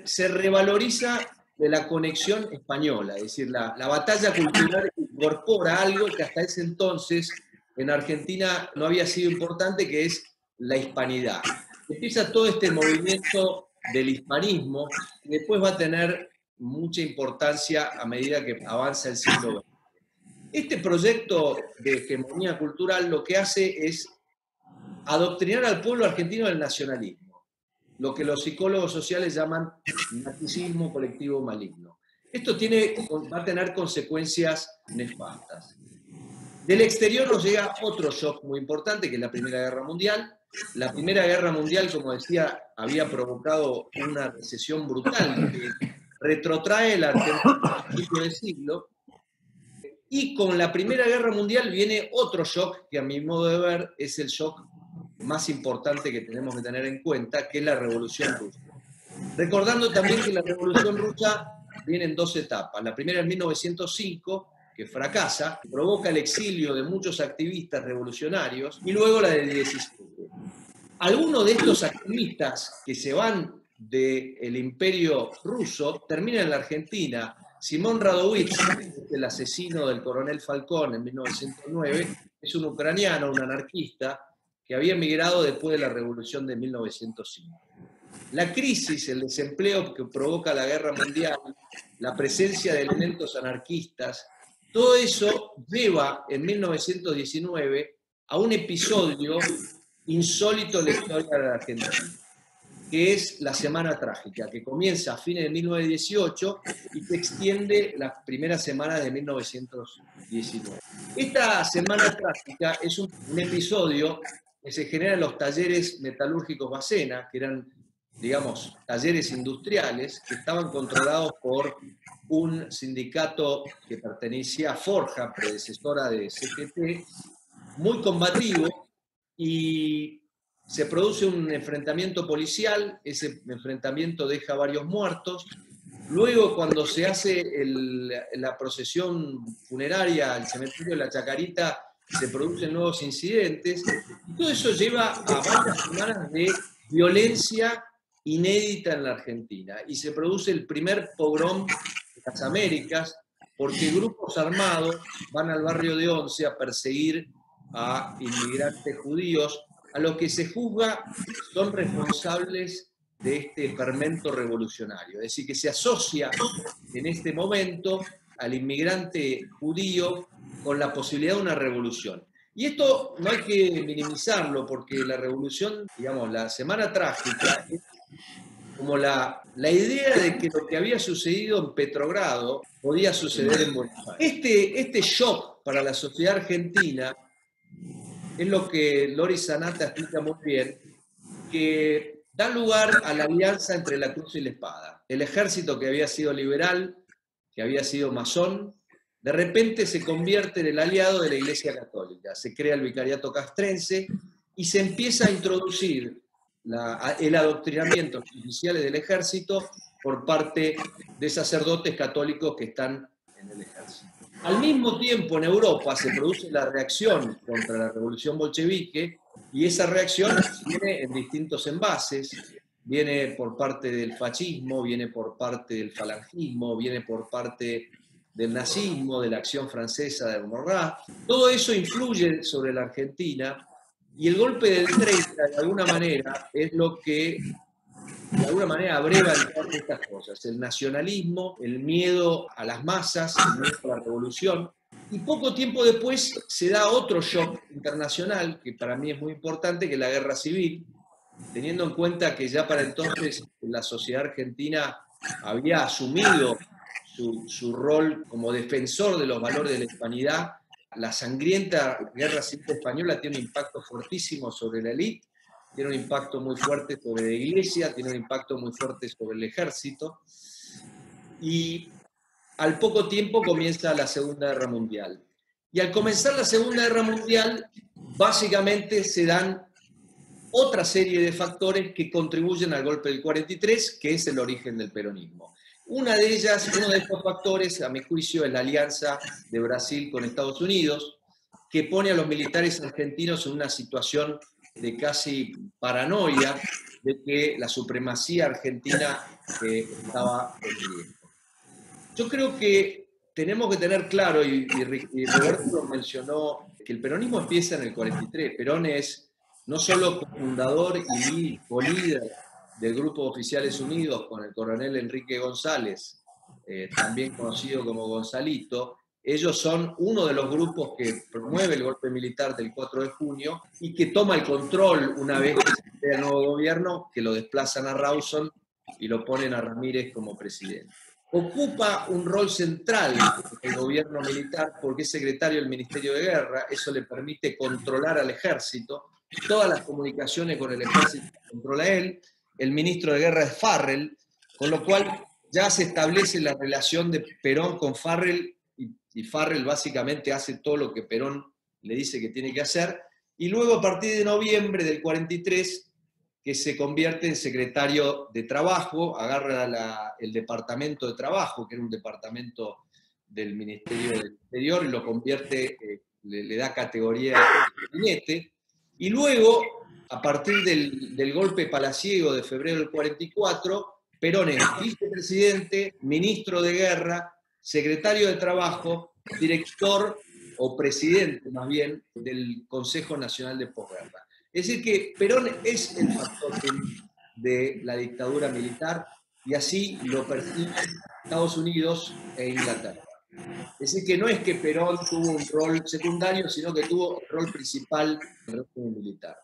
se revaloriza de la conexión española, es decir, la batalla cultural incorpora algo que hasta ese entonces en Argentina no había sido importante, que es la hispanidad. Empieza todo este movimiento del hispanismo y después va a tener mucha importancia a medida que avanza el siglo XX. Este proyecto de hegemonía cultural lo que hace es adoctrinar al pueblo argentino del nacionalismo, lo que los psicólogos sociales llaman narcisismo colectivo maligno. Esto va a tener consecuencias nefastas. Del exterior nos llega otro shock muy importante, que es la Primera Guerra Mundial. La Primera Guerra Mundial, como decía, había provocado una recesión brutal que retrotrae la Argentina a principios del siglo, y con la Primera Guerra Mundial viene otro shock que a mi modo de ver es el shock más importante que tenemos que tener en cuenta, que es la Revolución Rusa. Recordando también que la Revolución Rusa viene en dos etapas. La primera en 1905, que fracasa, provoca el exilio de muchos activistas revolucionarios, y luego la del 17. Algunos de estos activistas que se van del Imperio Ruso terminan en la Argentina. Simón Radovich, el asesino del coronel Falcón en 1909, es un ucraniano, un anarquista, que había emigrado después de la Revolución de 1905. La crisis, el desempleo que provoca la guerra mundial, la presencia de elementos anarquistas, todo eso lleva en 1919 a un episodio insólito en la historia de la Argentina, que es la Semana Trágica, que comienza a fines de 1918 y se extiende las primeras semanas de 1919. Esta Semana Trágica es un episodio que se genera en los talleres metalúrgicos Bacena, que eran, digamos, talleres industriales que estaban controlados por un sindicato que pertenecía a Forja, predecesora de CGT, muy combativo, y se produce un enfrentamiento policial. Ese enfrentamiento deja varios muertos. Luego, cuando se hace la procesión funeraria al cementerio de la Chacarita, se producen nuevos incidentes. Y todo eso lleva a varias semanas de violencia inédita en la Argentina. Y se produce el primer pogrom de las Américas, porque grupos armados van al barrio de Once a perseguir a inmigrantes judíos, a los que se juzga son responsables de este fermento revolucionario. Es decir, que se asocia en este momento al inmigrante judío con la posibilidad de una revolución. Y esto no hay que minimizarlo, porque la revolución, digamos, la Semana Trágica, es como la idea de que lo que había sucedido en Petrogrado podía suceder en Buenos Aires. Este shock para la sociedad argentina es lo que Lori Sanata explica muy bien, que da lugar a la alianza entre la cruz y la espada. El ejército, que había sido liberal, que había sido masón, de repente se convierte en el aliado de la Iglesia Católica. Se crea el vicariato castrense y se empieza a introducir el adoctrinamiento de los oficiales del ejército por parte de sacerdotes católicos que están en el ejército. Al mismo tiempo, en Europa se produce la reacción contra la revolución bolchevique, y esa reacción viene en distintos envases. Viene por parte del fascismo, viene por parte del falangismo, viene por parte del nazismo, de la acción francesa de Marat. Todo eso influye sobre la Argentina, y el golpe del 30, de alguna manera, es lo que de alguna manera abreva todas estas cosas: el nacionalismo, el miedo a las masas, el miedo a la revolución. Y poco tiempo después se da otro shock internacional, que para mí es muy importante, que es la guerra civil, teniendo en cuenta que ya para entonces la sociedad argentina había asumido su rol como defensor de los valores de la hispanidad. La sangrienta guerra civil española tiene un impacto fortísimo sobre la élite, tiene un impacto muy fuerte sobre la iglesia, tiene un impacto muy fuerte sobre el ejército, y al poco tiempo comienza la Segunda Guerra Mundial. Y al comenzar la Segunda Guerra Mundial, básicamente se dan otra serie de factores que contribuyen al golpe del 43, que es el origen del peronismo. Uno de estos factores, a mi juicio, es la alianza de Brasil con Estados Unidos, que pone a los militares argentinos en una situación de casi paranoia de que la supremacía argentina estaba en riesgo. Yo creo que tenemos que tener claro, y Roberto lo mencionó, que el peronismo empieza en el 43. Perón es no solo cofundador y líder del Grupo de Oficiales Unidos con el coronel Enrique González, también conocido como Gonzalito. Ellos son uno de los grupos que promueve el golpe militar del 4 de junio y que toma el control una vez que se crea el nuevo gobierno, que lo desplazan a Rawson y lo ponen a Ramírez como presidente. Ocupa un rol central en el gobierno militar porque es secretario del Ministerio de Guerra. Eso le permite controlar al ejército. Todas las comunicaciones con el ejército controla él. El ministro de Guerra es Farrell, con lo cual ya se establece la relación de Perón con Farrell, y Farrell básicamente hace todo lo que Perón le dice que tiene que hacer, y luego a partir de noviembre del 43, que se convierte en secretario de Trabajo, agarra el Departamento de Trabajo, que era un departamento del Ministerio del Interior, y lo convierte, le da categoría de gabinete, y luego, a partir del golpe palaciego de febrero del 44, Perón es vicepresidente, ministro de Guerra, secretario de Trabajo, director o presidente más bien del Consejo Nacional de Posguerra. Es decir que Perón es el factor de la dictadura militar y así lo perciben Estados Unidos e Inglaterra. Es decir que no es que Perón tuvo un rol secundario, sino que tuvo el rol principal en el régimen militar.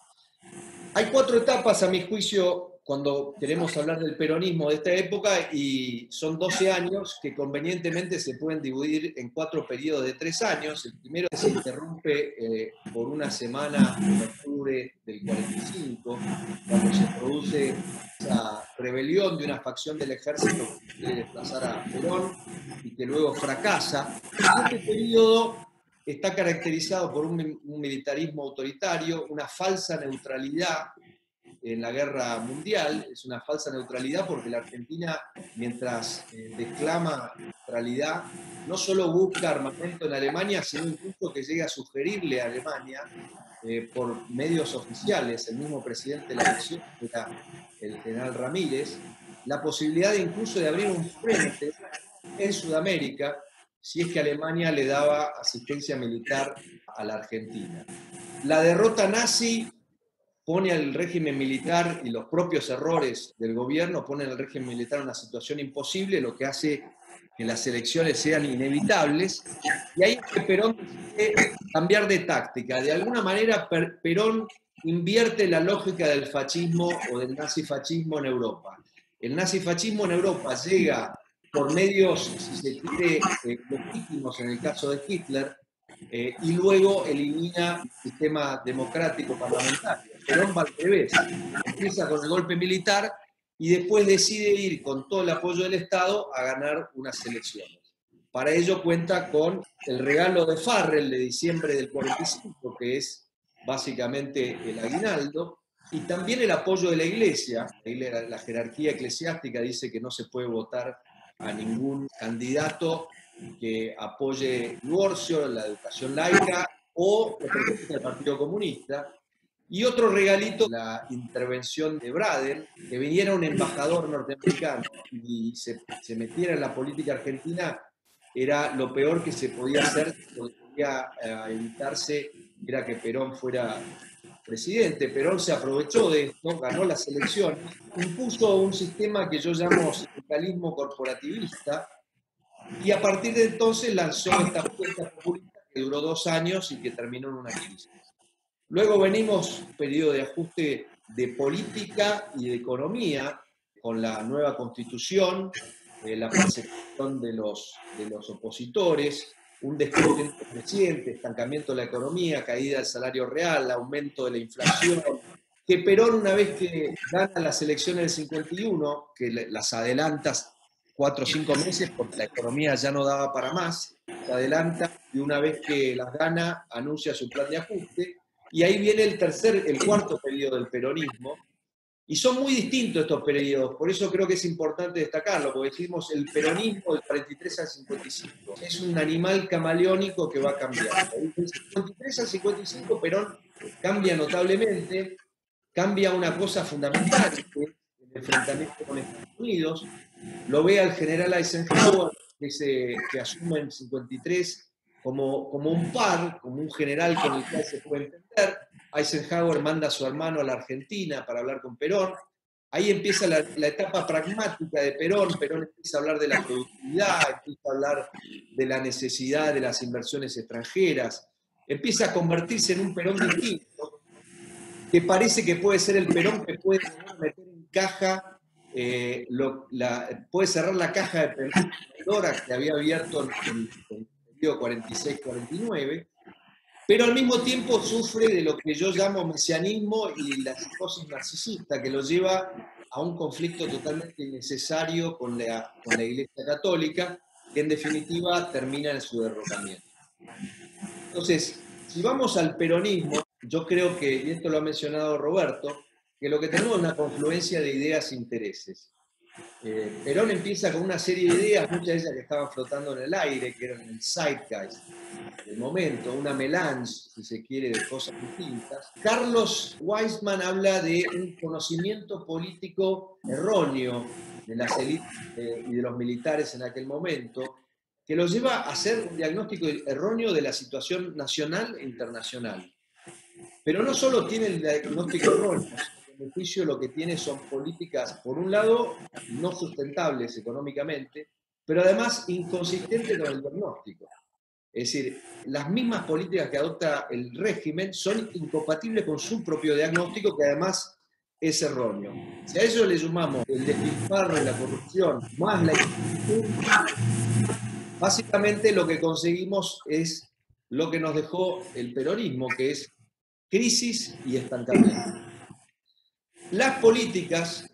Hay 4 etapas, a mi juicio, cuando queremos hablar del peronismo de esta época, y son 12 años que convenientemente se pueden dividir en 4 periodos de 3 años. El primero se interrumpe por una semana en octubre del 45, cuando se produce esa rebelión de una facción del ejército que quiere desplazar a Perón y que luego fracasa. Este periodo está caracterizado por un militarismo autoritario, una falsa neutralidad en la guerra mundial. Es una falsa neutralidad porque la Argentina, mientras declama neutralidad, no solo busca armamento en Alemania, sino incluso que llega a sugerirle a Alemania, por medios oficiales, el mismo presidente de la nación, que era el general Ramírez, la posibilidad de incluso de abrir un frente en Sudamérica, si es que Alemania le daba asistencia militar a la Argentina. La derrota nazi pone al régimen militar, y los propios errores del gobierno ponen al régimen militar en una situación imposible, lo que hace que las elecciones sean inevitables, y ahí es que Perón decide cambiar de táctica. De alguna manera Perón invierte la lógica del fascismo o del nazifascismo en Europa. El nazifascismo en Europa llega por medios, si se quiere, legítimos en el caso de Hitler, y luego elimina el sistema democrático parlamentario. Perón va al revés, empieza con el golpe militar y después decide ir con todo el apoyo del Estado a ganar unas elecciones. Para ello cuenta con el regalo de Farrell de diciembre del 45, que es básicamente el aguinaldo, y también el apoyo de la Iglesia. La jerarquía eclesiástica dice que no se puede votar a ningún candidato que apoye el divorcio, la educación laica o representa al Partido Comunista. Y otro regalito, la intervención de Braden, que viniera un embajador norteamericano y se metiera en la política argentina, era lo peor que se podía hacer, lo que podía evitarse era que Perón fuera presidente. Perón se aprovechó de esto, ganó las elecciones, impuso un sistema que yo llamo sindicalismo corporativista, y a partir de entonces lanzó esta apuesta populista que duró 2 años y que terminó en una crisis. Luego venimos un periodo de ajuste de política y de economía, con la nueva constitución, la persecución de los opositores, un descontento creciente, estancamiento de la economía, caída del salario real, aumento de la inflación, que Perón, una vez que gana las elecciones del 51, que las adelantas 4 o 5 meses porque la economía ya no daba para más, se adelanta y una vez que las gana anuncia su plan de ajuste, y ahí viene el cuarto periodo del peronismo, y son muy distintos estos periodos, por eso creo que es importante destacarlo, porque decimos el peronismo del 43 al 55, es un animal camaleónico que va cambiando. Del 53 al 55 Perón cambia notablemente, cambia una cosa fundamental, que es el enfrentamiento con Estados Unidos, lo ve al general Eisenhower, que asume en 53 como un par, como un general con el cual se puede entender. Eisenhower manda a su hermano a la Argentina para hablar con Perón. Ahí empieza la etapa pragmática de Perón. Perón empieza a hablar de la productividad, empieza a hablar de la necesidad de las inversiones extranjeras, empieza a convertirse en un Perón distinto, que parece que puede ser el Perón que puede meter en caja, puede cerrar la caja de Pandora que había abierto en el periodo 46-49, pero al mismo tiempo sufre de lo que yo llamo mesianismo y la psicosis narcisista, que lo lleva a un conflicto totalmente innecesario con la Iglesia Católica, que en definitiva termina en su derrocamiento. Entonces, si vamos al peronismo, yo creo que, y esto lo ha mencionado Roberto, que lo que tenemos es una confluencia de ideas e intereses. Perón empieza con una serie de ideas, muchas de ellas que estaban flotando en el aire, que eran el zeitgeist del momento, una melange, si se quiere, de cosas distintas. Carlos Weisman habla de un conocimiento político erróneo de las élites y de los militares en aquel momento, que los lleva a hacer un diagnóstico erróneo de la situación nacional e internacional. Pero no solo tiene el diagnóstico erróneo, en mi juicio lo que tiene son políticas, por un lado, no sustentables económicamente, pero además inconsistentes con el diagnóstico. Es decir, las mismas políticas que adopta el régimen son incompatibles con su propio diagnóstico, que además es erróneo. Si a eso le sumamos el despilfarro y la corrupción, más la básicamente lo que conseguimos es lo que nos dejó el peronismo, que es crisis y estancamiento. Las políticas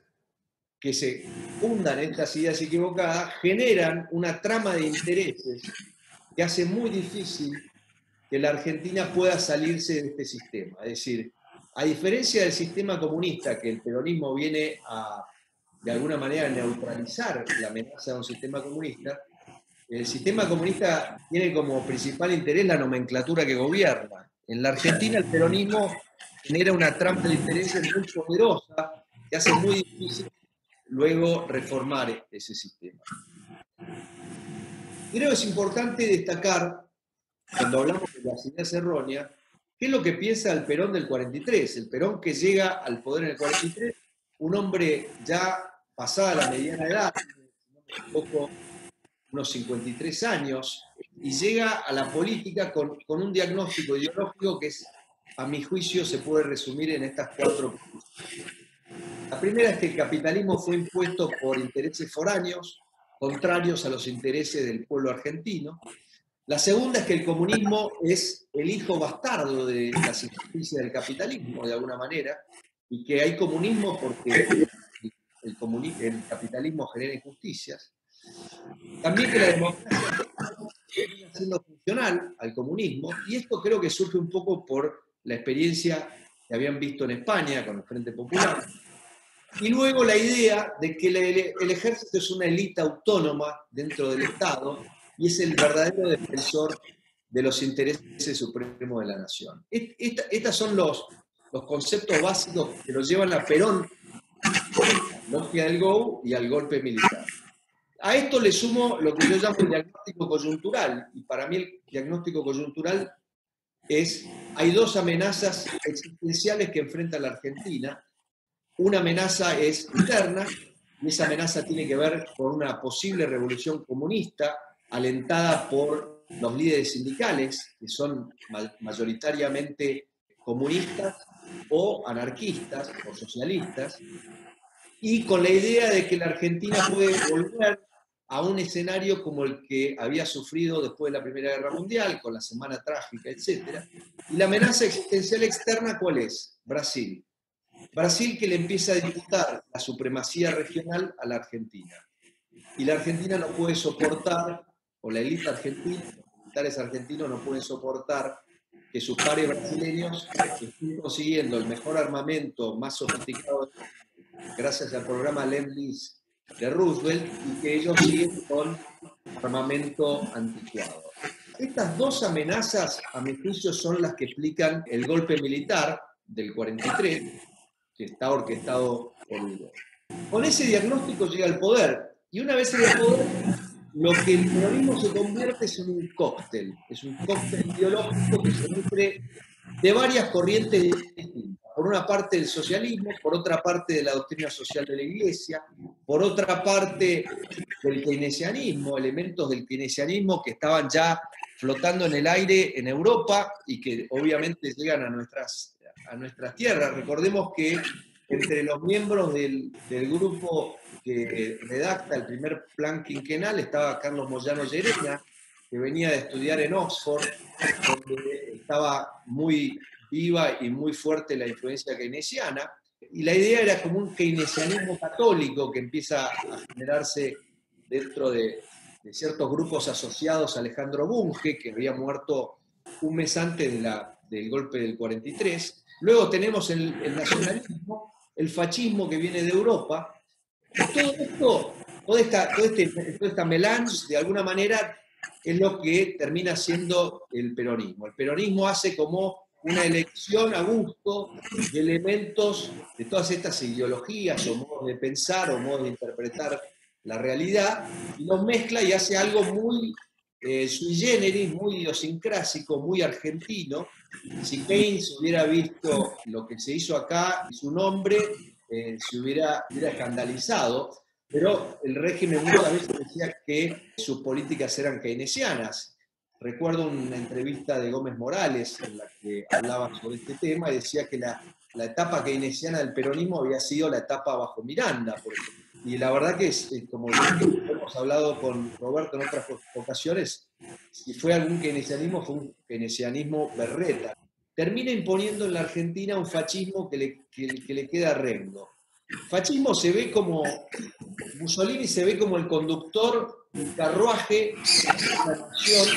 que se fundan en estas ideas equivocadas generan una trama de intereses que hace muy difícil que la Argentina pueda salirse de este sistema. Es decir, a diferencia del sistema comunista, que el peronismo viene a, de alguna manera, neutralizar la amenaza de un sistema comunista, el sistema comunista tiene como principal interés la nomenclatura que gobierna. En la Argentina el peronismo genera una trampa de intereses muy poderosa que hace muy difícil luego reformar ese sistema. Creo que es importante destacar, cuando hablamos de las ideas erróneas, qué es lo que piensa el Perón del 43. El Perón que llega al poder en el 43, un hombre ya pasada la mediana edad, un poco unos 53 años, y llega a la política con un diagnóstico ideológico que es, a mi juicio, se puede resumir en estas 4 puntos. La primera es que el capitalismo fue impuesto por intereses foráneos, contrarios a los intereses del pueblo argentino. La segunda es que el comunismo es el hijo bastardo de las injusticias del capitalismo, de alguna manera, y que hay comunismo porque el capitalismo genera injusticias. También que la democracia viene siendo funcional al comunismo, y esto creo que surge un poco por la experiencia que habían visto en España con el Frente Popular, y luego la idea de que el ejército es una élite autónoma dentro del Estado y es el verdadero defensor de los intereses supremos de la nación. Estos son los conceptos básicos que los llevan a Perón, logia del GO y al golpe militar. A esto le sumo lo que yo llamo el diagnóstico coyuntural, y para mí el diagnóstico coyuntural es, hay 2 amenazas existenciales que enfrenta la Argentina. Una amenaza es interna, y esa amenaza tiene que ver con una posible revolución comunista alentada por los líderes sindicales, que son mayoritariamente comunistas o anarquistas o socialistas, y con la idea de que la Argentina puede volver a un escenario como el que había sufrido después de la Primera Guerra Mundial, con la Semana Trágica, etc. Y la amenaza existencial externa, ¿cuál es? Brasil. Brasil, que le empieza a disputar la supremacía regional a la Argentina. Y la Argentina no puede soportar, o la élite argentina, los militares argentinos no pueden soportar que sus pares brasileños estén consiguiendo el mejor armamento, más sofisticado, gracias al programa Lend-Lease de Roosevelt, y que ellos siguen con armamento anticuado. Estas 2 amenazas, a mi juicio, son las que explican el golpe militar del 43, que está orquestado por Hugo. Con ese diagnóstico llega al poder, y una vez en el poder, lo que el peronismo se convierte es en un cóctel ideológico que se nutre de varias corrientes distintas. Por una parte el socialismo, por otra parte de la doctrina social de la Iglesia, por otra parte del keynesianismo, elementos del keynesianismo que estaban ya flotando en el aire en Europa y que obviamente llegan a nuestras tierras. Recordemos que entre los miembros del grupo que redacta el primer plan quinquenal estaba Carlos Moyano Llerena, que venía de estudiar en Oxford, donde estaba muy viva y muy fuerte la influencia keynesiana, y la idea era como un keynesianismo católico que empieza a generarse dentro de ciertos grupos asociados a Alejandro Bunge, que había muerto un mes antes del golpe del 43. Luego tenemos el nacionalismo, el fascismo que viene de Europa. Todo esto, toda esta melange, de alguna manera, es lo que termina siendo el peronismo. El peronismo hace como una elección a gusto de elementos de todas estas ideologías o modos de pensar o modos de interpretar la realidad, y los mezcla y hace algo muy sui generis, muy idiosincrásico, muy argentino. Si Keynes hubiera visto lo que se hizo acá y su nombre, se hubiera escandalizado, pero el régimen muchas veces decía que sus políticas eran keynesianas. Recuerdo una entrevista de Gómez Morales en la que hablaba sobre este tema y decía que la etapa keynesiana del peronismo había sido la etapa bajo Miranda, por ejemplo. Y la verdad que, como hemos hablado con Roberto en otras ocasiones, si fue algún keynesianismo, fue un keynesianismo berreta. Termina imponiendo en la Argentina un fascismo que le queda a Rengo. Fascismo se ve como, Mussolini se ve como el conductor de un carruaje de la nación,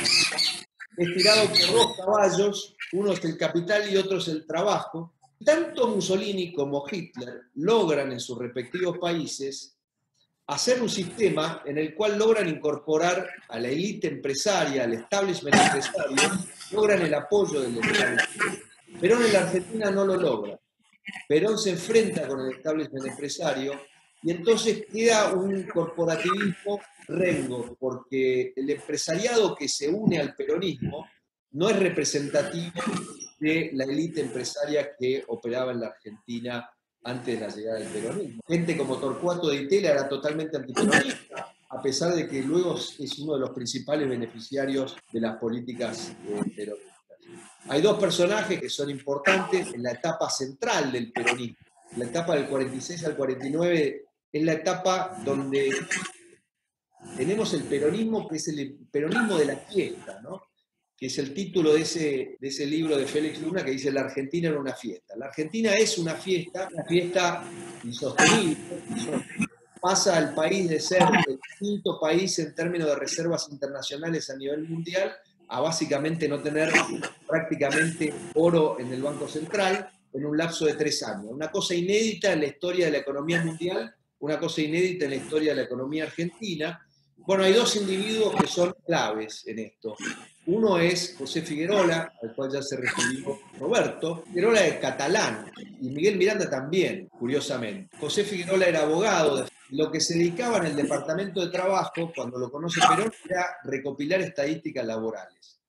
estirado por dos caballos, uno es el capital y otro es el trabajo. Tanto Mussolini como Hitler logran en sus respectivos países hacer un sistema en el cual logran incorporar a la élite empresaria, al establishment empresario, logran el apoyo del establishment. Perón en la Argentina no lo logra. Perón se enfrenta con el establishment empresario y entonces queda un corporativismo Rengo, porque el empresariado que se une al peronismo no es representativo de la élite empresaria que operaba en la Argentina antes de la llegada del peronismo. Gente como Torcuato de Itela era totalmente antiperonista, a pesar de que luego es uno de los principales beneficiarios de las políticas peronistas. Hay dos personajes que son importantes en la etapa central del peronismo. La etapa del 46 al 49 es la etapa donde tenemos el peronismo, que es el peronismo de la fiesta, ¿no? Que es el título de ese libro de Félix Luna que dice: la Argentina era una fiesta. La Argentina es una fiesta insostenible. Pasa al país de ser el quinto país en términos de reservas internacionales a nivel mundial a básicamente no tener prácticamente oro en el Banco Central en un lapso de 3 años. Una cosa inédita en la historia de la economía mundial, una cosa inédita en la historia de la economía argentina. Bueno, hay dos individuos que son claves en esto. Uno es José Figuerola, al cual ya se refirió Roberto. Figuerola es catalán y Miguel Miranda también, curiosamente. José Figuerola era abogado. Lo que se dedicaba en el Departamento de Trabajo, cuando lo conoce Perón, era recopilar estadísticas laborales.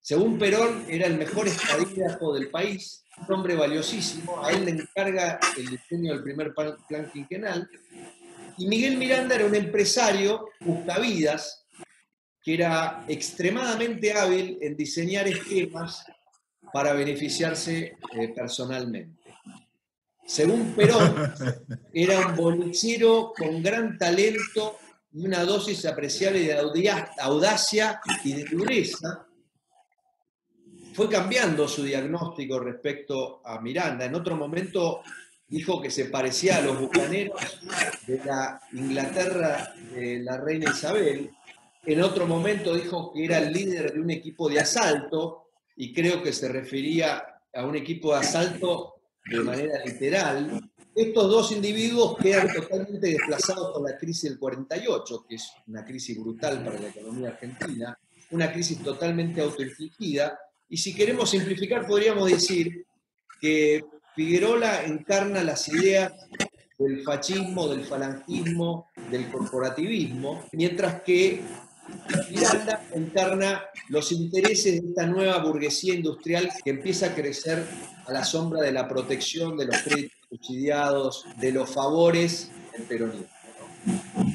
Según Perón, era el mejor estadígrafo del país, un hombre valiosísimo. A él le encarga el diseño del primer plan quinquenal. Y Miguel Miranda era un empresario buscavidas, que era extremadamente hábil en diseñar esquemas para beneficiarse personalmente. Según Perón, era un bolichero con gran talento y una dosis apreciable de audacia y de dureza. Fue cambiando su diagnóstico respecto a Miranda. En otro momento dijo que se parecía a los bucaneros de la Inglaterra de la reina Isabel. En otro momento dijo que era el líder de un equipo de asalto, y creo que se refería a un equipo de asalto de manera literal. Estos dos individuos quedan totalmente desplazados por la crisis del 48, que es una crisis brutal para la economía argentina, una crisis totalmente autoinfligida, y si queremos simplificar podríamos decir que Figuerola encarna las ideas del fascismo, del falangismo, del corporativismo, mientras que Miranda encarna los intereses de esta nueva burguesía industrial que empieza a crecer a la sombra de la protección, de los créditos subsidiados, de los favores del peronismo, ¿no?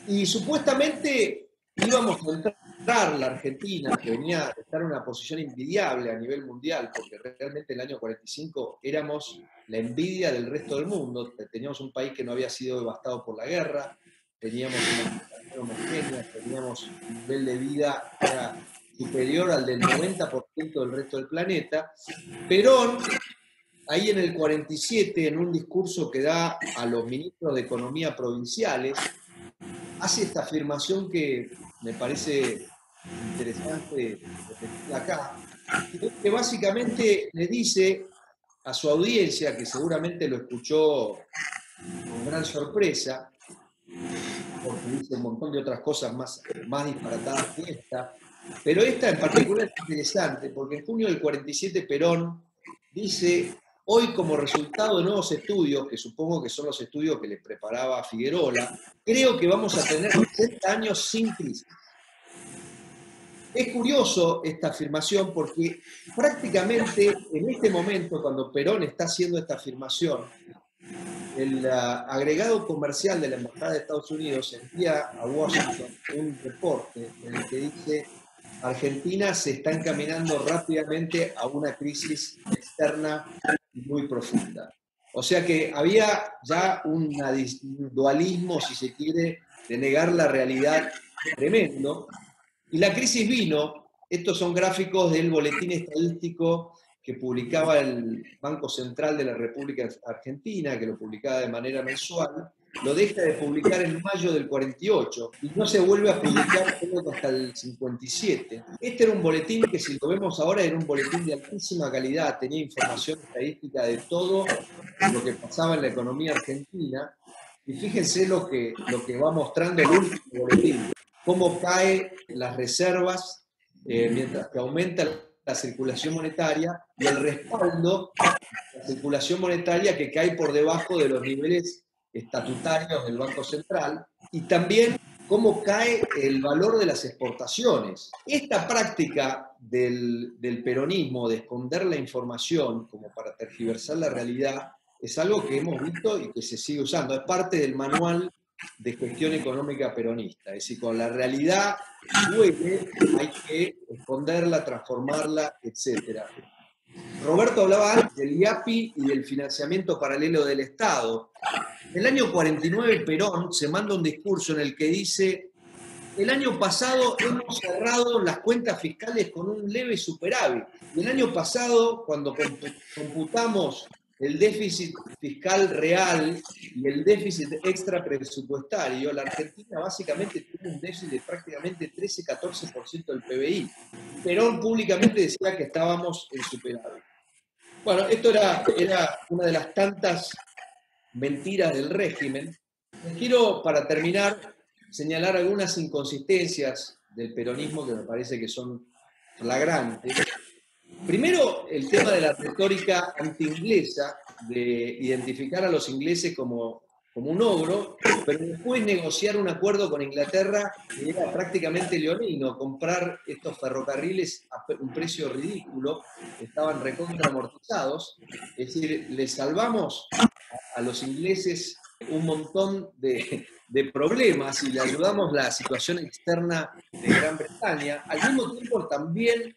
Y supuestamente íbamos a entrar la Argentina, que venía a estar en una posición envidiable a nivel mundial, porque realmente en el año 45 éramos la envidia del resto del mundo. Teníamos un país que no había sido devastado por la guerra, teníamos una población homogénea, teníamos un nivel de vida que era superior al del 90% del resto del planeta. Perón ahí en el 47, en un discurso que da a los ministros de Economía provinciales, hace esta afirmación que me parece interesante repetirla acá, que básicamente le dice a su audiencia, que seguramente lo escuchó con gran sorpresa, porque dice un montón de otras cosas más disparatadas que esta, pero esta en particular es interesante, porque en junio del 47 Perón dice: hoy, como resultado de nuevos estudios, que supongo que son los estudios que le preparaba Figuerola, creo que vamos a tener 60 años sin crisis. Es curioso esta afirmación porque prácticamente en este momento, cuando Perón está haciendo esta afirmación, el agregado comercial de la Embajada de Estados Unidos envía a Washington un reporte en el que dice: Argentina se está encaminando rápidamente a una crisis externa muy profunda. O sea que había ya un dualismo, si se quiere, de negar la realidad tremendo. Y la crisis vino. Estos son gráficos del boletín estadístico que publicaba el Banco Central de la República Argentina, que lo publicaba de manera mensual. Lo deja de publicar en mayo del 48 y no se vuelve a publicar hasta el 57. Este era un boletín que, si lo vemos ahora, era un boletín de altísima calidad, tenía información estadística de todo lo que pasaba en la economía argentina. Y fíjense lo que va mostrando el último boletín: cómo caen las reservas mientras que aumenta la circulación monetaria, y el respaldo de la circulación monetaria que cae por debajo de los niveles estatutarios del Banco Central, y también cómo cae el valor de las exportaciones. Esta práctica del peronismo de esconder la información como para tergiversar la realidad es algo que hemos visto y que se sigue usando. Es parte del manual de gestión económica peronista. Es decir, con la realidad duele, hay que esconderla, transformarla, etc. Roberto hablaba antes del IAPI y del financiamiento paralelo del Estado. En el año 49 Perón se manda un discurso en el que dice: el año pasado hemos cerrado las cuentas fiscales con un leve superávit. Y el año pasado, cuando computamos el déficit fiscal real y el déficit extra presupuestario, la Argentina básicamente tuvo un déficit de prácticamente 13-14% del PBI. Perón públicamente decía que estábamos en superávit. Bueno, esto era una de las tantas mentiras del régimen. Quiero, para terminar, señalar algunas inconsistencias del peronismo que me parece que son flagrantes. Primero, el tema de la retórica anti-inglesa, de identificar a los ingleses como un ogro, pero después negociar un acuerdo con Inglaterra que era prácticamente leonino: comprar estos ferrocarriles a un precio ridículo, estaban recontra amortizados. Es decir, le salvamos a los ingleses un montón de problemas y le ayudamos la situación externa de Gran Bretaña. Al mismo tiempo, también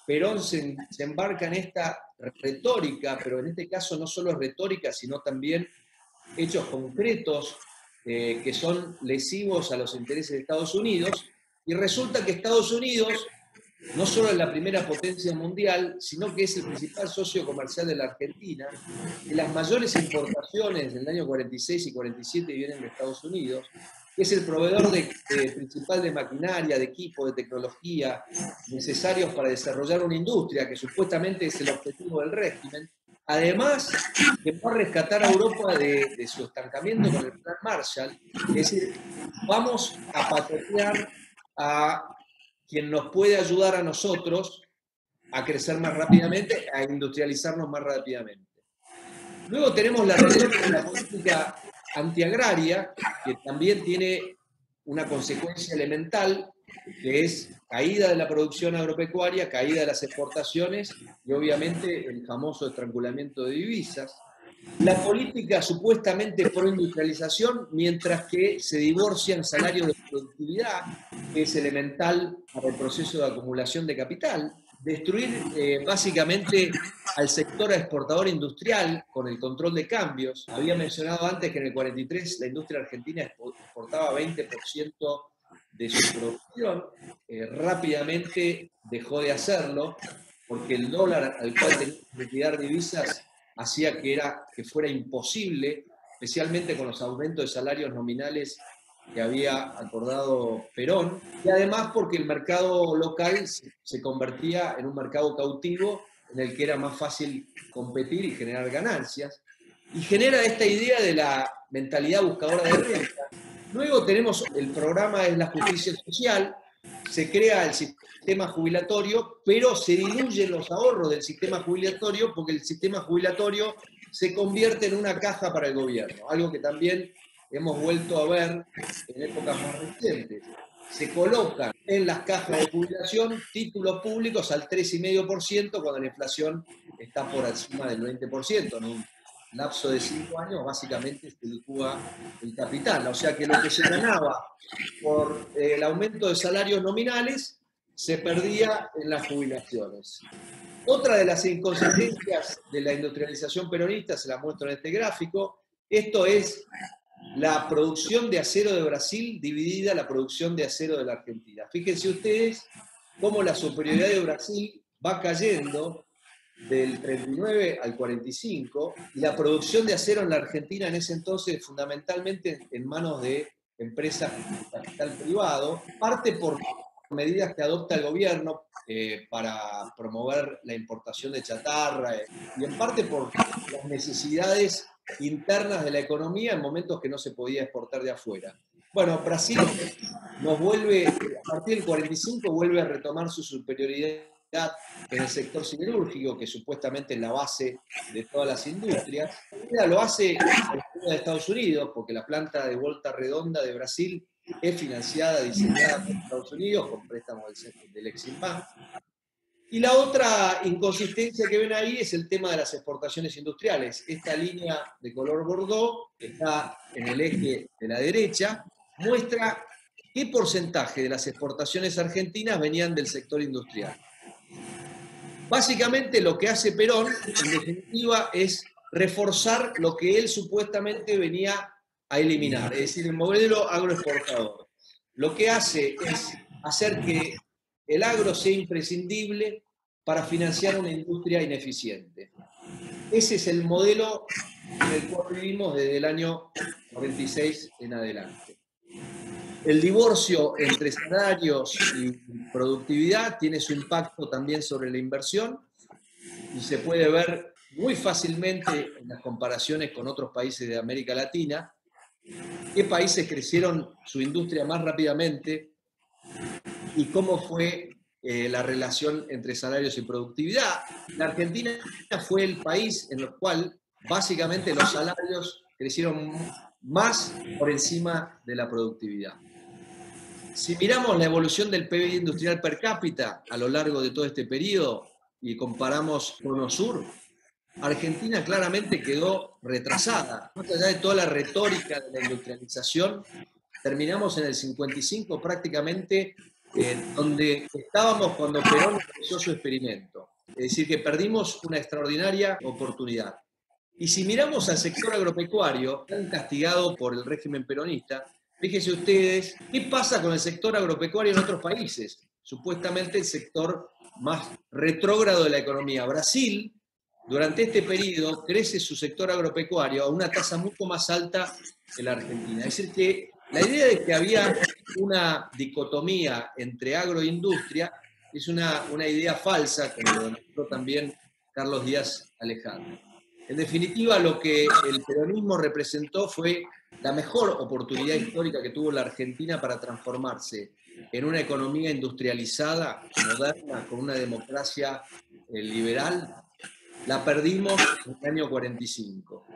Perón se embarca en esta retórica, pero en este caso no solo es retórica, sino también hechos concretos que son lesivos a los intereses de Estados Unidos, y resulta que Estados Unidos no solo es la primera potencia mundial, sino que es el principal socio comercial de la Argentina, y las mayores importaciones del año 46 y 47 vienen de Estados Unidos, que es el proveedor principal de maquinaria, de equipo, de tecnología, necesarios para desarrollar una industria, que supuestamente es el objetivo del régimen. Además, que va a rescatar a Europa de su estancamiento con el Plan Marshall. Es decir, vamos a patentear a quien nos puede ayudar a nosotros a crecer más rápidamente, a industrializarnos más rápidamente. Luego tenemos la retórica de la política antiagraria, que también tiene una consecuencia elemental, que es caída de la producción agropecuaria, caída de las exportaciones y obviamente el famoso estrangulamiento de divisas. La política supuestamente pro-industrialización, mientras que se divorcian salarios de productividad, que es elemental para el proceso de acumulación de capital. Destruir básicamente al sector exportador industrial con el control de cambios. Había mencionado antes que en el 43 la industria argentina exportaba 20% de su producción. Rápidamente dejó de hacerlo porque el dólar al cual tenía que retirar divisas hacía que fuera imposible, especialmente con los aumentos de salarios nominales que había acordado Perón, y además porque el mercado local se convertía en un mercado cautivo en el que era más fácil competir y generar ganancias, y genera esta idea de la mentalidad buscadora de renta. Luego tenemos el programa de la justicia social, se crea el sistema jubilatorio, pero se diluyen los ahorros del sistema jubilatorio porque el sistema jubilatorio se convierte en una caja para el gobierno, algo que también hemos vuelto a ver en épocas más recientes. Se colocan en las cajas de jubilación títulos públicos al 3,5% cuando la inflación está por encima del 20%. En un lapso de 5 años básicamente se licúa el capital. O sea que lo que se ganaba por el aumento de salarios nominales se perdía en las jubilaciones. Otra de las inconsistencias de la industrialización peronista, se la muestro en este gráfico, esto es la producción de acero de Brasil dividida la producción de acero de la Argentina. Fíjense ustedes cómo la superioridad de Brasil va cayendo del 39 al 45, y la producción de acero en la Argentina en ese entonces fundamentalmente en manos de empresas de capital privado, parte por medidas que adopta el gobierno para promover la importación de chatarra, y en parte por las necesidades internas de la economía en momentos que no se podía exportar de afuera. Bueno, Brasil nos vuelve, a partir del 45, vuelve a retomar su superioridad en el sector siderúrgico, que supuestamente es la base de todas las industrias. Lo hace de Estados Unidos, porque la planta de Volta Redonda de Brasil es financiada, diseñada por Estados Unidos, con préstamos del Exim Bank. Y la otra inconsistencia que ven ahí es el tema de las exportaciones industriales. Esta línea de color bordeaux, que está en el eje de la derecha, muestra qué porcentaje de las exportaciones argentinas venían del sector industrial. Básicamente lo que hace Perón, en definitiva, es reforzar lo que él supuestamente venía a eliminar, es decir, el modelo agroexportador. Lo que hace es hacer que el agro sea imprescindible para financiar una industria ineficiente. Ese es el modelo en el cual vivimos desde el año 96 en adelante. El divorcio entre salarios y productividad tiene su impacto también sobre la inversión, y se puede ver muy fácilmente en las comparaciones con otros países de América Latina, qué países crecieron su industria más rápidamente y cómo fue la relación entre salarios y productividad. La Argentina fue el país en el cual básicamente los salarios crecieron más por encima de la productividad. Si miramos la evolución del PBI industrial per cápita a lo largo de todo este periodo y comparamos Cono Sur, Argentina claramente quedó retrasada. Más allá de toda la retórica de la industrialización, terminamos en el 55 prácticamente donde estábamos cuando Perón empezó su experimento. Es decir, que perdimos una extraordinaria oportunidad. Y si miramos al sector agropecuario, tan castigado por el régimen peronista, fíjense ustedes qué pasa con el sector agropecuario en otros países. Supuestamente el sector más retrógrado de la economía. Brasil, durante este periodo, crece su sector agropecuario a una tasa mucho más alta que la Argentina. Es decir, que la idea de que había una dicotomía entre agro e industria es una idea falsa, como lo demostró también Carlos Díaz Alejandro. En definitiva, lo que el peronismo representó fue la mejor oportunidad histórica que tuvo la Argentina para transformarse en una economía industrializada, moderna, con una democracia liberal. La perdimos en el año 45,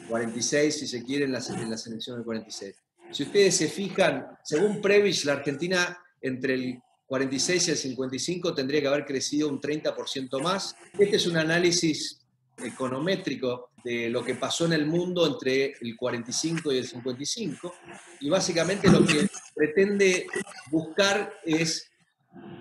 46 si se quiere, en la selección del 46. Si ustedes se fijan, según Prebisch, la Argentina entre el 46 y el 55 tendría que haber crecido un 30% más. Este es un análisis econométrico de lo que pasó en el mundo entre el 45 y el 55, y básicamente lo que pretende buscar es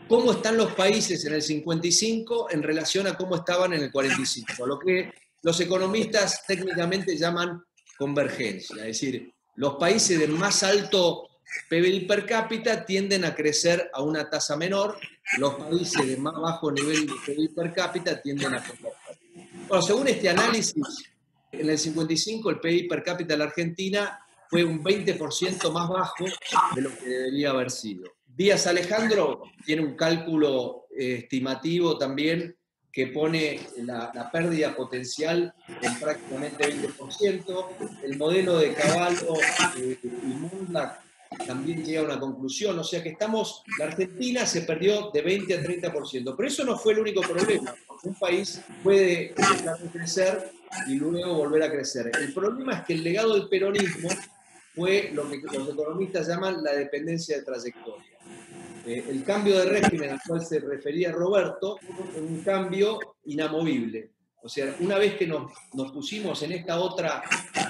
cómo están los países en el 55 en relación a cómo estaban en el 45, lo que los economistas técnicamente llaman convergencia, es decir, los países de más alto PBI per cápita tienden a crecer a una tasa menor, los países de más bajo nivel de PBI per cápita tienden a converger. Bueno, según este análisis, en el 55 el PIB per cápita de la Argentina fue un 20% más bajo de lo que debería haber sido. Díaz Alejandro tiene un cálculo estimativo también que pone la pérdida potencial en prácticamente 20%. El modelo de Cavallo y Mundlach también llega a una conclusión, o sea que la Argentina se perdió de 20 a 30%, pero eso no fue el único problema, porque un país puede dejar de crecer y luego volver a crecer. El problema es que el legado del peronismo fue lo que los economistas llaman la dependencia de trayectoria. El cambio de régimen al cual se refería Roberto fue un cambio inamovible. O sea, una vez que nos pusimos en esta otra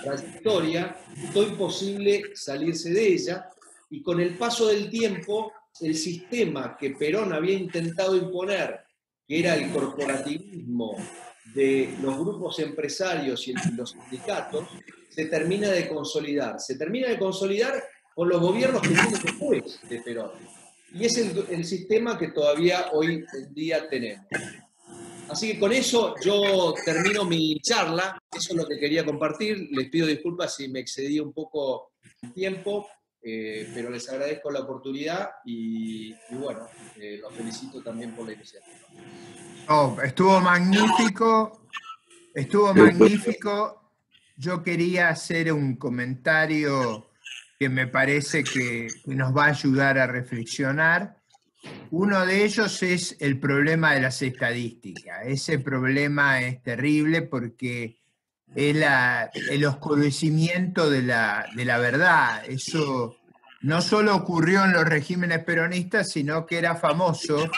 trayectoria, fue imposible salirse de ella, y con el paso del tiempo, el sistema que Perón había intentado imponer, que era el corporativismo de los grupos empresarios y los sindicatos, se termina de consolidar. Se termina de consolidar con los gobiernos que vienen después de Perón. Y es el sistema que todavía hoy en día tenemos. Así que con eso yo termino mi charla. Eso es lo que quería compartir. Les pido disculpas si me excedí un poco el tiempo, pero les agradezco la oportunidad y bueno, los felicito también por la iniciativa. Oh, estuvo magnífico, estuvo magnífico. Yo quería hacer un comentario que me parece que nos va a ayudar a reflexionar. Uno de ellos es el problema de las estadísticas. Ese problema es terrible porque es el oscurecimiento de la verdad. Eso no solo ocurrió en los regímenes peronistas, sino que era famoso,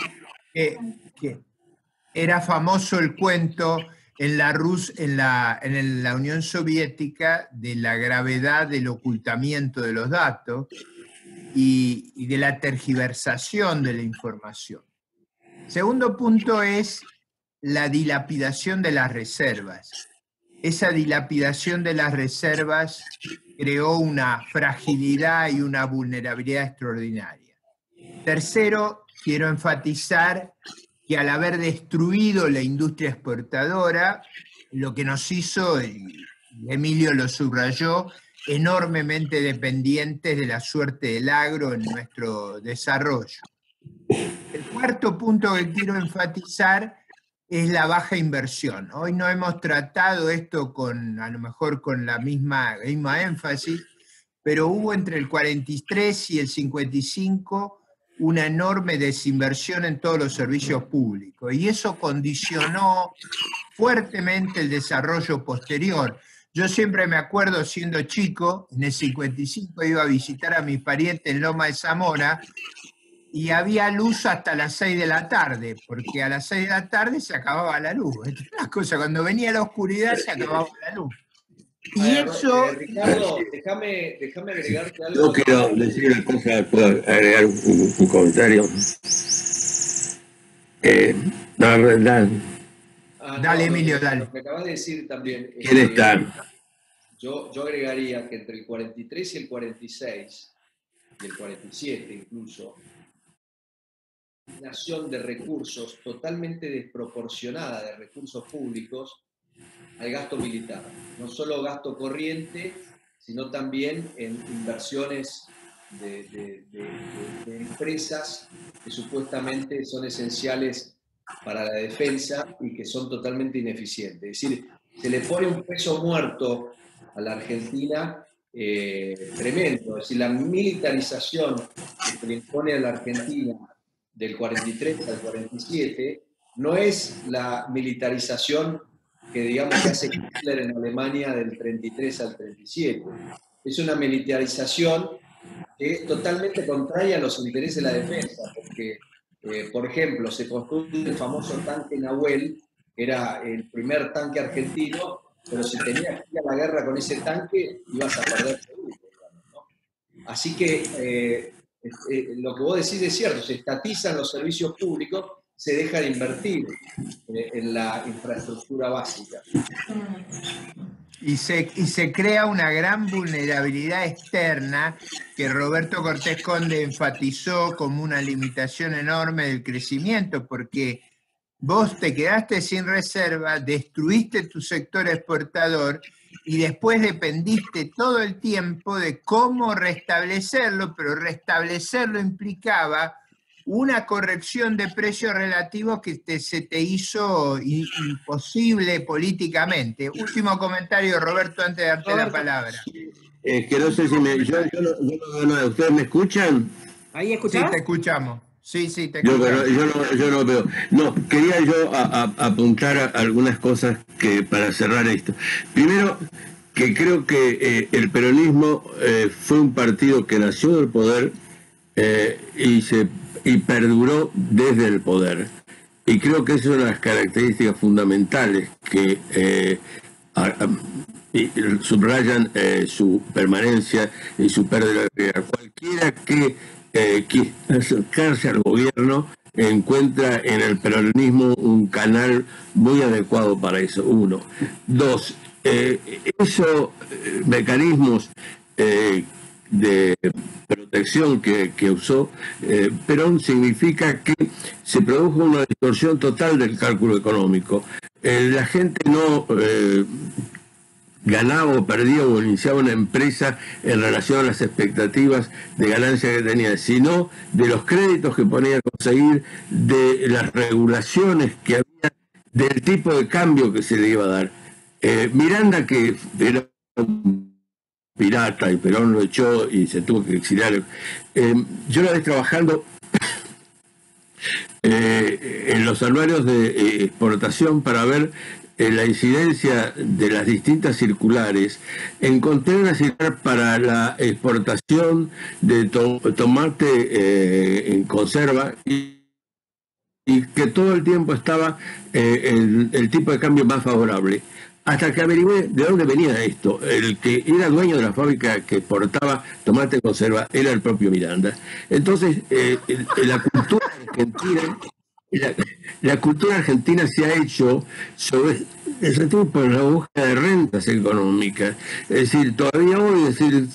era famoso el cuento en la Unión Soviética de la gravedad del ocultamiento de los datos y de la tergiversación de la información. Segundo punto es la dilapidación de las reservas. Esa dilapidación de las reservas creó una fragilidad y una vulnerabilidad extraordinaria. Tercero, quiero enfatizar que al haber destruido la industria exportadora, lo que nos hizo, y Emilio lo subrayó, enormemente dependientes de la suerte del agro en nuestro desarrollo. El cuarto punto que quiero enfatizar es la baja inversión. Hoy no hemos tratado esto a lo mejor con la misma énfasis, pero hubo entre el 43 y el 55 una enorme desinversión en todos los servicios públicos, y eso condicionó fuertemente el desarrollo posterior. Yo siempre me acuerdo, siendo chico, en el 55 iba a visitar a mis parientes en Loma de Zamora y había luz hasta las 6 de la tarde, porque a las 6 de la tarde se acababa la luz. Las cosas, cuando venía la oscuridad se acababa la luz. Y eso... Ricardo, déjame agregarte algo. Yo quiero decir una cosa, puedo agregar un comentario. La verdad. Dale, Emilio, dale. Me acabas de decir también. ¿Quién está? Yo agregaría que entre el 43 y el 46, y el 47 incluso, una asignación de recursos totalmente desproporcionada de recursos públicos al gasto militar. No solo gasto corriente, sino también en inversiones de empresas que supuestamente son esenciales para la defensa y que son totalmente ineficientes. Es decir, se le pone un peso muerto a la Argentina tremendo. Es decir, la militarización que se le impone a la Argentina del 43 al 47 no es la militarización que digamos que hace Hitler en Alemania del 33 al 37. Es una militarización que es totalmente contraria a los intereses de la defensa, porque, por ejemplo, se construye el famoso tanque Nahuel, que era el primer tanque argentino, pero si tenías que ir a la guerra con ese tanque, ibas a perder seguro, ¿no? Así que lo que vos decís es cierto, se estatizan los servicios públicos, se deja de invertir en la infraestructura básica. Y se crea una gran vulnerabilidad externa que Roberto Cortés Conde enfatizó como una limitación enorme del crecimiento, porque vos te quedaste sin reserva, destruiste tu sector exportador y después dependiste todo el tiempo de cómo restablecerlo, pero restablecerlo implicaba una corrección de precios relativos que se te hizo imposible políticamente. Último comentario, Roberto, antes de darte la palabra. Que no sé si ¿ustedes me escuchan? ¿Ahí escuchás? Sí, te escuchamos. Sí, te escuchamos. escuchamos. Yo no veo. No, quería yo apuntar a algunas cosas que para cerrar esto. Primero, que creo que el peronismo fue un partido que nació del poder y perduró desde el poder. Y creo que esa es una de las características fundamentales que subrayan su permanencia y su pérdida. Cualquiera que quiera acercarse al gobierno encuentra en el peronismo un canal muy adecuado para eso, uno. Dos, esos mecanismos de protección que usó Perón significa que se produjo una distorsión total del cálculo económico. La gente no ganaba o perdía o iniciaba una empresa en relación a las expectativas de ganancia que tenía, sino de los créditos que ponía a conseguir, de las regulaciones que había, del tipo de cambio que se le iba a dar. Miranda, que era un pirata y Perón lo echó y se tuvo que exiliar, yo la vi trabajando en los anuarios de exportación para ver la incidencia de las distintas circulares. Encontré una circular para la exportación de tomate en conserva y que todo el tiempo estaba el tipo de cambio más favorable. Hasta que averigué de dónde venía esto. El que era dueño de la fábrica que exportaba tomate en conserva era el propio Miranda. Entonces, la cultura argentina... La cultura argentina se ha hecho sobre ese tipo de la búsqueda de rentas económicas. Es decir, todavía hoy, es decir,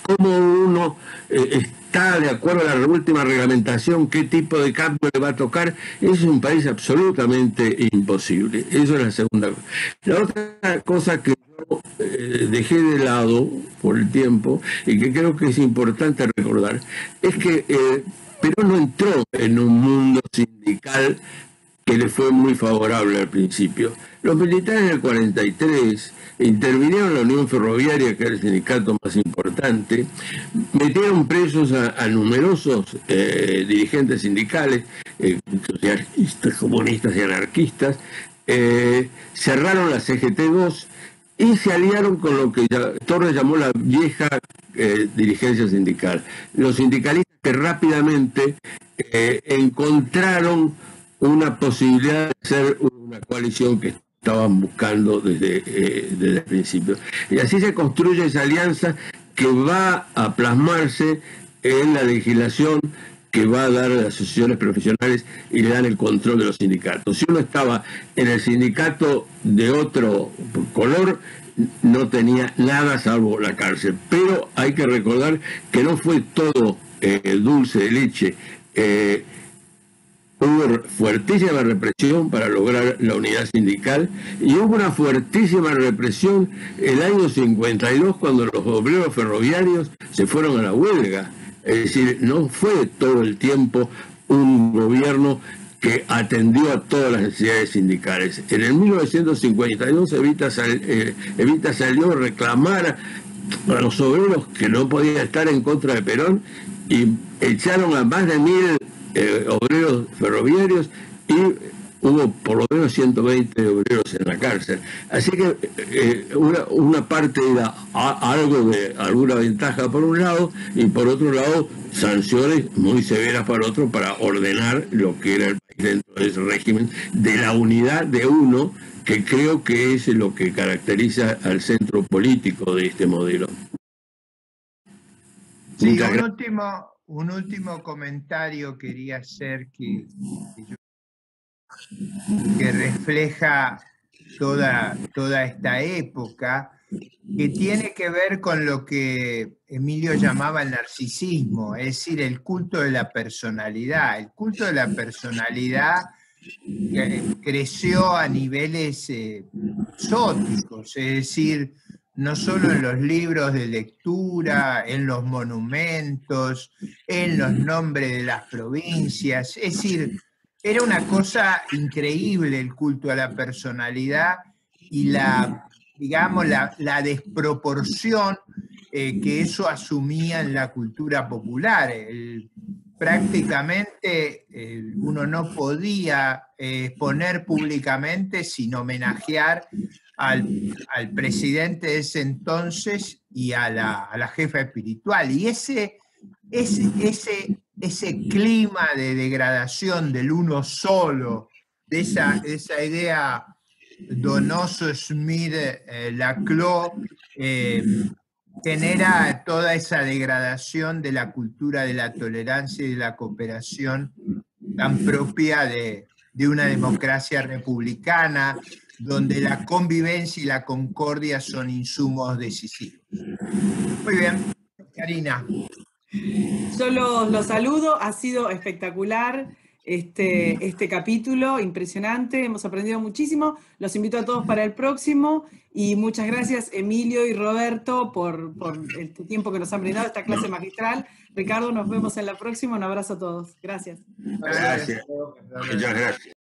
cómo uno está de acuerdo a la última reglamentación, qué tipo de cambio le va a tocar, es un país absolutamente imposible. Eso es la segunda cosa. La otra cosa que yo dejé de lado por el tiempo y que creo que es importante recordar es que Perón no entró en un mundo sindical que le fue muy favorable al principio. Los militares del 43 intervinieron en la Unión Ferroviaria, que era el sindicato más importante, metieron presos a numerosos dirigentes sindicales, socialistas, comunistas y anarquistas, cerraron la CGT2 y se aliaron con lo que Torres llamó la vieja dirigencia sindical. Los sindicalistas que rápidamente encontraron una posibilidad de hacer una coalición que estaban buscando desde el principio. Y así se construye esa alianza que va a plasmarse en la legislación que va a dar a las asociaciones profesionales y le dan el control de los sindicatos. Si uno estaba en el sindicato de otro color, no tenía nada salvo la cárcel. Pero hay que recordar que no fue todo dulce de leche. Hubo fuertísima represión para lograr la unidad sindical y hubo una fuertísima represión el año 52 cuando los obreros ferroviarios se fueron a la huelga. Es decir, no fue todo el tiempo un gobierno que atendió a todas las necesidades sindicales. En el 1952 Evita salió a reclamar a los obreros que no podían estar en contra de Perón y echaron a más de 1000 obreros ferroviarios y hubo por lo menos 120 obreros en la cárcel. Así que una parte era algo de alguna ventaja por un lado y por otro lado sanciones muy severas para otro para ordenar lo que era el país dentro de ese régimen de la unidad de uno, que creo que es lo que caracteriza al centro político de este modelo. Sí, un último comentario quería hacer que refleja toda esta época, que tiene que ver con lo que Emilio llamaba el narcisismo, es decir, el culto de la personalidad. El culto de la personalidad creció a niveles exóticos, es decir, no solo en los libros de lectura, en los monumentos, en los nombres de las provincias, es decir, era una cosa increíble el culto a la personalidad y digamos, la desproporción que eso asumía en la cultura popular. Prácticamente uno no podía exponer públicamente sin homenajear al presidente de ese entonces y a la jefa espiritual. Y ese clima de degradación del uno solo, de esa idea Donoso, Smith, Laclau, genera toda esa degradación de la cultura de la tolerancia y de la cooperación tan propia de una democracia republicana, donde la convivencia y la concordia son insumos decisivos. Muy bien, Karina. Yo los saludo, ha sido espectacular este capítulo, impresionante, hemos aprendido muchísimo, los invito a todos para el próximo y muchas gracias Emilio y Roberto por este tiempo que nos han brindado, esta clase magistral. Ricardo, nos vemos en la próxima, un abrazo a todos, gracias. Gracias. Muchas gracias.